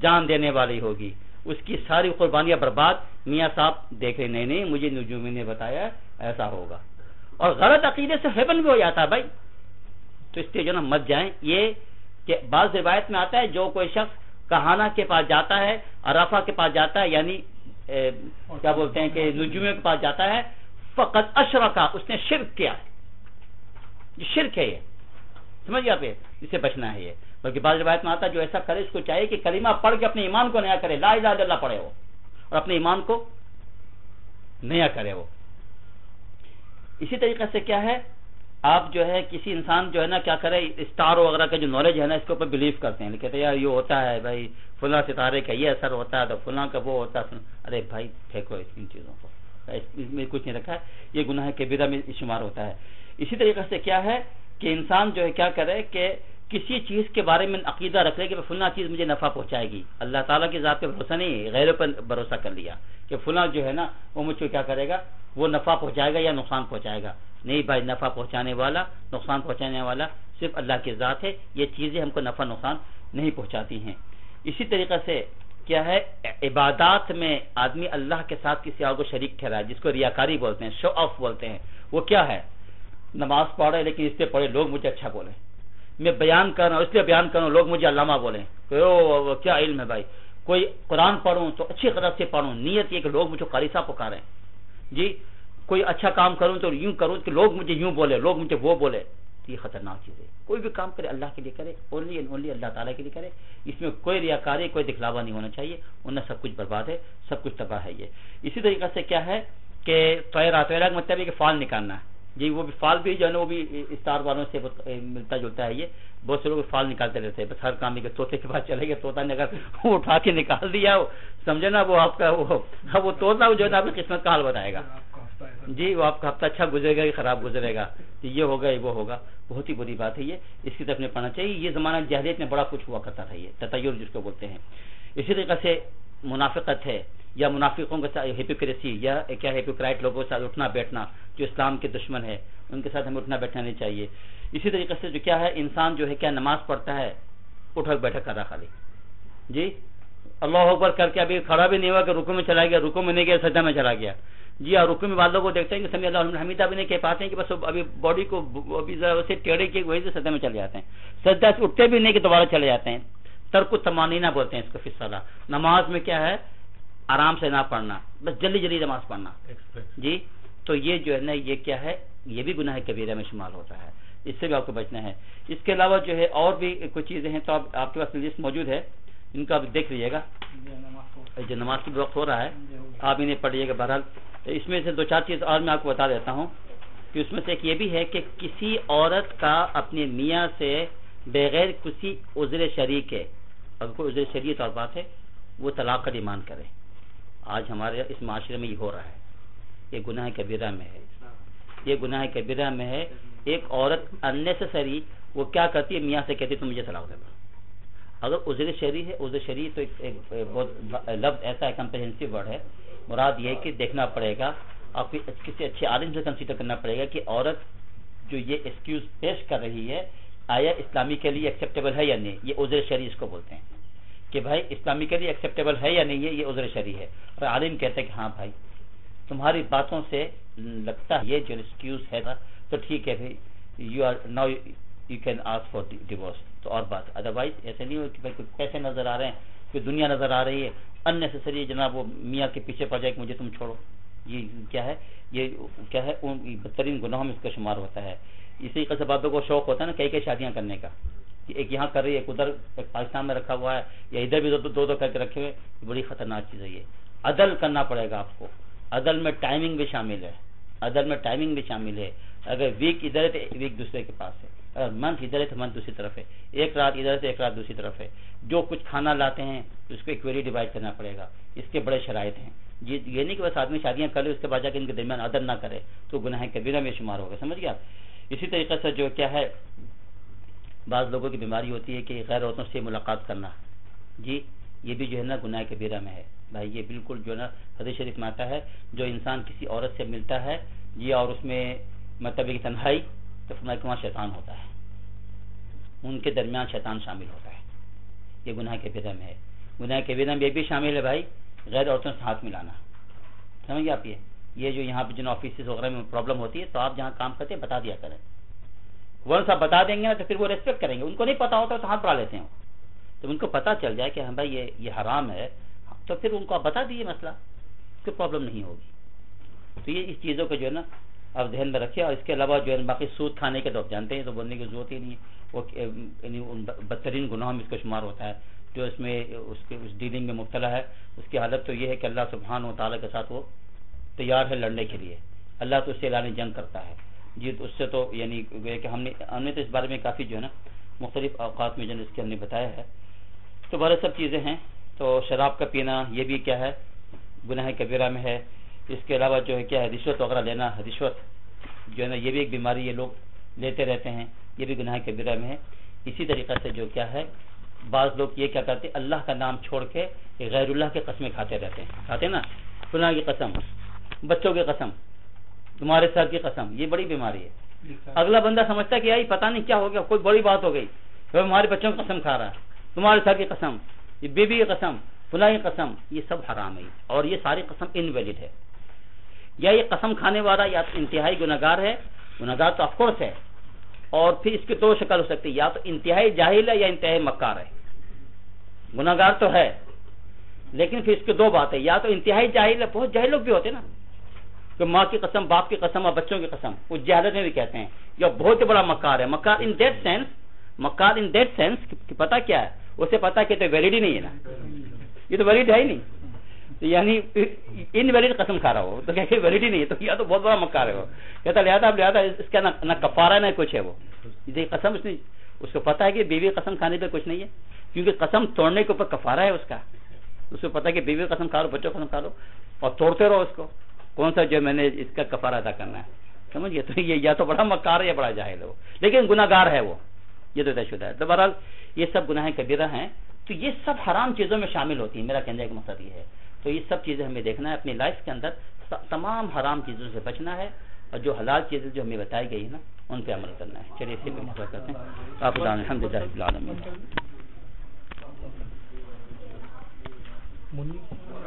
جان دینے والی ہوگی، اس کی ساری قربانیاں برباد. میاں صاحب دیکھ رہے نہیں مجھے نجومی نے بتایا ایسا ہوگا، اور غلط عقیدے سے ہیبن بھی ہو جاتا ہے بھائی. تو اس لیے جو نا مت جائیں. یہ کہ بعض روایت میں آتا ہے جو کوئی شخص کہانہ کے پاس جاتا ہے، عرافہ کے پاس جاتا ہے، یعنی کیا بولتے ہیں کہ نجومیوں کے پاس جاتا ہے، فقط اشرکا، اس نے شرک کیا ہے. یہ شرک ہے، یہ سمجھ آپ، اس سے بچنا ہے. یہ بلکہ بعض روایت میں آتا ہے جو ایسا کرے اس کو چاہیے کہ کلمہ پڑھ کے اپنے ایمان کو نیا کرے، لا الہ الا اللہ پڑھے وہ، اور اپنے ایمان کو نیا کرے وہ. اسی طریقے سے کیا ہے، آپ جو ہے کسی انسان جو ہے نا کیا کرے، اسٹار وغیرہ کا جو نالج ہے نا اس کے اوپر بلیو کرتے ہیں، کہتے ہیں یار یہ ہوتا ہے بھائی، فلاں ستارے کا یہ اثر ہوتا ہے تو فلاں کا وہ ہوتا ہے. ارے بھائی پھینکو ان چیزوں کو، اس میں کچھ نہیں رکھا ہے، یہ گناہ کبیرہ میں شمار ہوتا ہے. اسی طریقے سے کیا ہے کہ انسان جو ہے کیا کرے کہ کسی چیز کے بارے میں عقیدہ رکھ لے کہ فلاں چیز مجھے نفع پہنچائے گی، اللہ تعالیٰ کی ذات پہ بھروسہ نہیں، غیروں پر بھروسہ کر لیا کہ فلاں جو ہے نا وہ مجھ کو کیا کرے گا، وہ نفع پہنچائے گا یا نقصان پہنچائے گا. نہیں بھائی، نفع پہنچانے والا نقصان پہنچانے والا صرف اللہ کی ذات ہے. یہ چیزیں ہم کو نفع نقصان نہیں پہنچاتی ہیں. اسی طریقے سے کیا ہے، عبادات میں آدمی اللہ کے ساتھ کسی اور کو شریک ٹھہرائے، جس کو ریاکاری بولتے ہیں، شو آف بولتے ہیں. وہ کیا ہے، نماز پڑھے لیکن اس سے پڑھے لوگ مجھے اچھا بولیں، میں بیان کر رہا ہوں اس لیے بیان کر رہا ہوں لوگ مجھے علامہ بولیں، کیا علم ہے بھائی. کوئی قرآن پڑھوں تو اچھی قدر سے پڑھوں، نیت یہ کہ لوگ مجھے قاری صاحب پکاریں. جی کوئی اچھا کام کروں تو یوں کروں کہ لوگ مجھے یوں بولے، لوگ مجھے وہ بولے. یہ خطرناک چیز ہے. کوئی بھی کام کرے اللہ کے لیے کرے، اونلی اینڈ اونلی اللہ تعالیٰ کے لیے کرے. اس میں کوئی ریاکاری، کوئی دکھلاوا نہیں ہونا چاہیے، ورنہ سب کچھ برباد ہے، سب کچھ تباہ ہے. یہ اسی طریقے سے کیا ہے کہ تویرا کا مطلب ہے کہ فال نکالنا ہے. جی وہ بھی فال بھی جو ہے نا وہ بھی اسٹار والوں سے ملتا جلتا ہے. یہ بہت سے لوگ فال نکالتے رہتے ہیں، بس ہر کام کے طوطے کے پاس چلے گئے، طوطا نے اگر وہ اٹھا کے نکال دیا سمجھے نا، وہ آپ کا وہ طوطا جو ہے نا آپ کی قسمت کا حال بتائے گا. جی وہ آپ کا ہفتہ اچھا گزرے گا کہ خراب گزرے گا، یہ ہوگا وہ ہوگا. بہت ہی بری بات ہے یہ، اس کی طرف نہیں پڑھنا چاہیے. یہ زمانہ جاہلیت میں بڑا کچھ ہوا کرتا تھا، یہ تطیر جس کو بولتے ہیں. اسی طریقے سے منافقت ہے، یا منافقوں کے ساتھ ہیپوکریسی، یا کیا ہیپوکرائٹ لوگوں کے ساتھ اٹھنا بیٹھنا جو اسلام کے دشمن ہے، ان کے ساتھ ہمیں اٹھنا بیٹھنا نہیں چاہیے. اسی طریقے سے جو کیا ہے، انسان جو ہے کیا نماز پڑھتا ہے اٹھک بیٹھک کر رہا خالی. جی اللہ اکبر کر کے ابھی کھڑا بھی نہیں ہوا کہ رکوع میں چلا گیا، رکوع میں نہیں گیا سجدہ میں چلا گیا. جی ہاں، رکوع میں والوں کو دیکھتے ہیں کہ سمیع اللہ لمن حمیدہ بھی نہیں کہہ پاتے ہیں کہ بس ابھی باڈی کو ابھی ذرا سے ٹیڑھے کے وہی سے سجدہ میں چلے جاتے ہیں، سجدہ سے اٹھتے بھی نہیں کہ دوبارہ چلے جاتے ہیں. ترک الطمانینہ بولتے ہیں اس کو فی الصلاۃ. نماز میں کیا ہے، آرام سے نہ پڑھنا، بس جلدی جلدی نماز پڑھنا. جی تو یہ جو ہے نا یہ کیا ہے، یہ بھی گناہ کبیرہ میں شمار ہوتا ہے. اس سے بھی آپ کو بچنا ہے. اس کے علاوہ جو ہے اور بھی کچھ چیزیں ہیں، تو آپ کے پاس لسٹ موجود ہے، ان کا آپ دیکھ لیجیے گا. جو نماز کی وقت ہو رہا ہے آپ انہیں پڑھیے گا. بہرحال اس میں سے دو چار چیز اور میں آپ کو بتا دیتا ہوں کہ اس میں سے ایک یہ بھی ہے کہ کسی عورت کا اپنے میاں سے بغیر کسی عذر شرعی کے، اگر کوئی عذر شرعی طور بات ہے، وہ طلاق کا ڈیمانڈ کرے. آج ہمارے اس معاشرے میں یہ ہو رہا ہے. یہ گناہ کبیرہ میں ہے، یہ گناہ کبیرہ میں ہے. ایک عورت اننیسیسری وہ کیا کرتی ہے، میاں سے کہتی ہے تم مجھے طلاق دے دو. اگر عذر شرعی ہے، عذر شرعی تو ایک بہت لفظ ایسا ہے، کمپریہنسو ورڈ ہے. مراد یہ ہے کہ دیکھنا پڑے گا، آپ کو کسی اچھے عالم سے کنسیڈر کرنا پڑے گا کہ عورت جو یہ ایکسکیوز پیش کر رہی ہے آیا اسلامی کے لیے ایکسیپٹیبل ہے یا نہیں. یہ عذر شرعی اس کو بولتے ہیں کہ بھائی اسلامی کے لیے ایکسیپٹیبل ہے یا نہیں ہے، یہ عذر شرعی ہے. اور عالم کہتے ہیں کہ ہاں بھائی تمہاری باتوں سے لگتا ہے یہ جو ایکسکیوز ہے تو ٹھیک ہے بھائی، you are now you can ask for divorce. تو اور بات، ادروائز ایسے نہیں ہو کہ بھائی پیسے نظر آ رہے ہیں، کوئی دنیا نظر آ رہی ہے، اننیسیسری جناب وہ میاں کے پیچھے پڑ جائے کہ مجھے تم چھوڑو. یہ کیا ہے، یہ کیا ہے، بدترین گناہوں میں اس کا شمار ہوتا ہے. اسی طریقے سے باتوں کو شوق ہوتا ہے نا کئی شادیاں کرنے کا، ایک یہاں کر رہی ہے، ایک ادھر پاکستان میں رکھا ہوا ہے، یا ادھر بھی دو کر کے رکھے ہوئے. بڑی خطرناک چیز ہے یہ. عدل کرنا پڑے گا آپ کو. عدل میں ٹائمنگ بھی شامل ہے، عدل میں ٹائمنگ بھی شامل ہے. اگر ویک ادھر ہے تو ویک دوسرے کے پاس ہے، اگر منتھ ادھر ہے تو منتھ دوسری طرف ہے، ایک رات ادھر ہے تو ایک رات دوسری طرف ہے. جو کچھ کھانا لاتے ہیں اس کو ایکویلی ڈیوائڈ کرنا پڑے گا. اس کے بڑے شرائط ہیں. یہ نہیں کہ بس آدمی شادیاں کر لے اس کے بعد جا کے ان کے درمیان عدل نہ کرے تو گناہ کبیرہ میں شمار ہوگا. سمجھ گیا. اسی طریقے سے جو کیا ہے، بعض لوگوں کی بیماری ہوتی ہے کہ غیر عورتوں سے ملاقات کرنا. جی یہ بھی جو ہے نا گناہ کبیرہ میں ہے بھائی. یہ بالکل جو ہے نا حدیث شریف میں آتا ہے، جو انسان کسی عورت سے ملتا ہے جی اور اس میں مطلب کہ تنہائی، تو فرمایا کہ وہاں شیطان ہوتا ہے، ان کے درمیان شیطان شامل ہوتا ہے. یہ گناہ کبیرہ میں ہے. گناہ کبیرہ میں یہ بھی شامل ہے بھائی غیر عورتوں سے ہاتھ ملانا. سمجھ گئے آپ. یہ جو یہاں پہ جن آفیسز وغیرہ میں پرابلم ہوتی ہے تو آپ جہاں کام کرتے ہیں بتا دیا کریں. ورنہ آپ بتا دیں گے نا تو پھر وہ ریسپیکٹ کریں گے. ان کو نہیں پتا ہوتا تو ہاتھ بڑھا لیتے ہیں. تو ان کو پتا چل جائے کہ ہاں بھائی یہ حرام ہے تو پھر ان کو آپ بتا دیجیے مسئلہ، کوئی پرابلم نہیں ہوگی. تو یہ اس چیزوں کو جو ہے نا آپ ذہن میں رکھیں. اور اس کے علاوہ جو ہے باقی سود کھانے کے تو آپ جانتے ہیں تو بولنے کی ضرورت ہی نہیں ہے. وہ بدترین گناہوں میں اس کا شمار ہوتا ہے. جو اس میں اس ڈیلنگ میں مبتلا ہے اس کی حالت تو یہ ہے کہ اللہ سبحانہ و تعالیٰ کے ساتھ وہ تیار ہے لڑنے کے لیے. اللہ تو اس سے اعلان جنگ کرتا ہے. جی اس سے تو یعنی کہ ہم نے تو اس بارے میں کافی جو ہے نا مختلف اوقات میں جو اس کے ہم نے بتایا ہے. تو بڑے سب چیزیں ہیں. تو شراب کا پینا یہ بھی کیا ہے گناہ کبیرہ میں ہے. اس کے علاوہ جو ہے کیا ہے رشوت وغیرہ لینا، رشوت جو ہے نا یہ بھی ایک بیماری، یہ لوگ لیتے رہتے ہیں، یہ بھی گناہ کبیرہ میں ہے. اسی طریقے سے جو کیا ہے بعض لوگ یہ کیا کرتے ہیں اللہ کا نام چھوڑ کے غیر اللہ کے قسمیں کھاتے رہتے ہیں، کھاتے نا، فلاں کی قسم، بچوں کی قسم، تمہارے سر کی قسم. یہ بڑی بیماری ہے. اگلا بندہ سمجھتا ہے کہ یار پتہ نہیں کیا ہو گیا، کوئی بڑی بات ہو گئی، ہمارے بچوں کی قسم کھا رہا ہے، تمہارے سر کی قسم، یہ بیوی کی قسم، فلاں کی قسم. یہ سب حرام ہے اور یہ ساری قسم انویلڈ ہے. یا یہ قسم کھانے والا یا انتہائی گناہگار ہے، گناہگار تو آف کورس ہے، اور پھر اس کی دو شکل ہو سکتی ہے، یا تو انتہائی جاہل ہے یا انتہائی مکار ہے. گناہگار تو ہے لیکن پھر اس کی دو باتیں، یا تو انتہائی جاہل ہے، بہت جاہل لوگ بھی ہوتے ہیں نا کہ ماں کی قسم، باپ کی قسم اور بچوں کی قسم، وہ جہالت میں بھی کہتے ہیں، یا بہت بڑا مکار ہے. مکار ان دیٹ سینس، مکار ان دیٹ سینس کہ پتہ کیا ہے، اسے پتہ کہ تو ویلڈ ہی نہیں ہے نا، یہ تو ویلڈ ہے ہی نہیں، یعنی ان ویلڈ قسم کھا رہا ہو تو کہ ویلڈ ہی نہیں ہے، تو یا تو بہت بڑا مکار ہے. وہ کہتا لہٰذا اس کا نہ کفارہ ہے نہ کچھ ہے. وہ قسم اس نے، اس کو پتا ہے کہ بیوی قسم کھانے پہ کچھ نہیں ہے، کیونکہ قسم توڑنے کے اوپر کفارہ ہے اس کا. اس کو پتا ہے کہ بیوی قسم کھا لو، بچوں قسم کھا لو اور توڑتے رہو اس کو، کون سا جو میں نے اس کا کفارہ ادا کرنا ہے. سمجھئے؟ تو یہ یا تو بڑا مکار ہے یا بڑا جاہل ہے وہ، لیکن گناہگار ہے وہ، یہ تو طے شدہ ہے. تو بہرحال یہ سب گناہ کبیرہ ہیں. تو یہ سب حرام چیزوں میں شامل ہوتی ہیں. میرا کہنے کا مقصد یہ ہے. تو یہ سب چیزیں ہمیں دیکھنا ہے اپنی لائف کے اندر، تمام حرام چیزوں سے بچنا ہے، اور جو حلال چیزیں جو ہمیں بتائی گئی ہیں نا ان پہ عمل کرنا ہے. چلیے اسی پہ مشورہ کرتے ہیں. آپ الحمدللہ رب العالمین. منی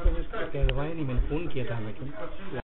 نہیں، میں نے فون کیا تھا لیکن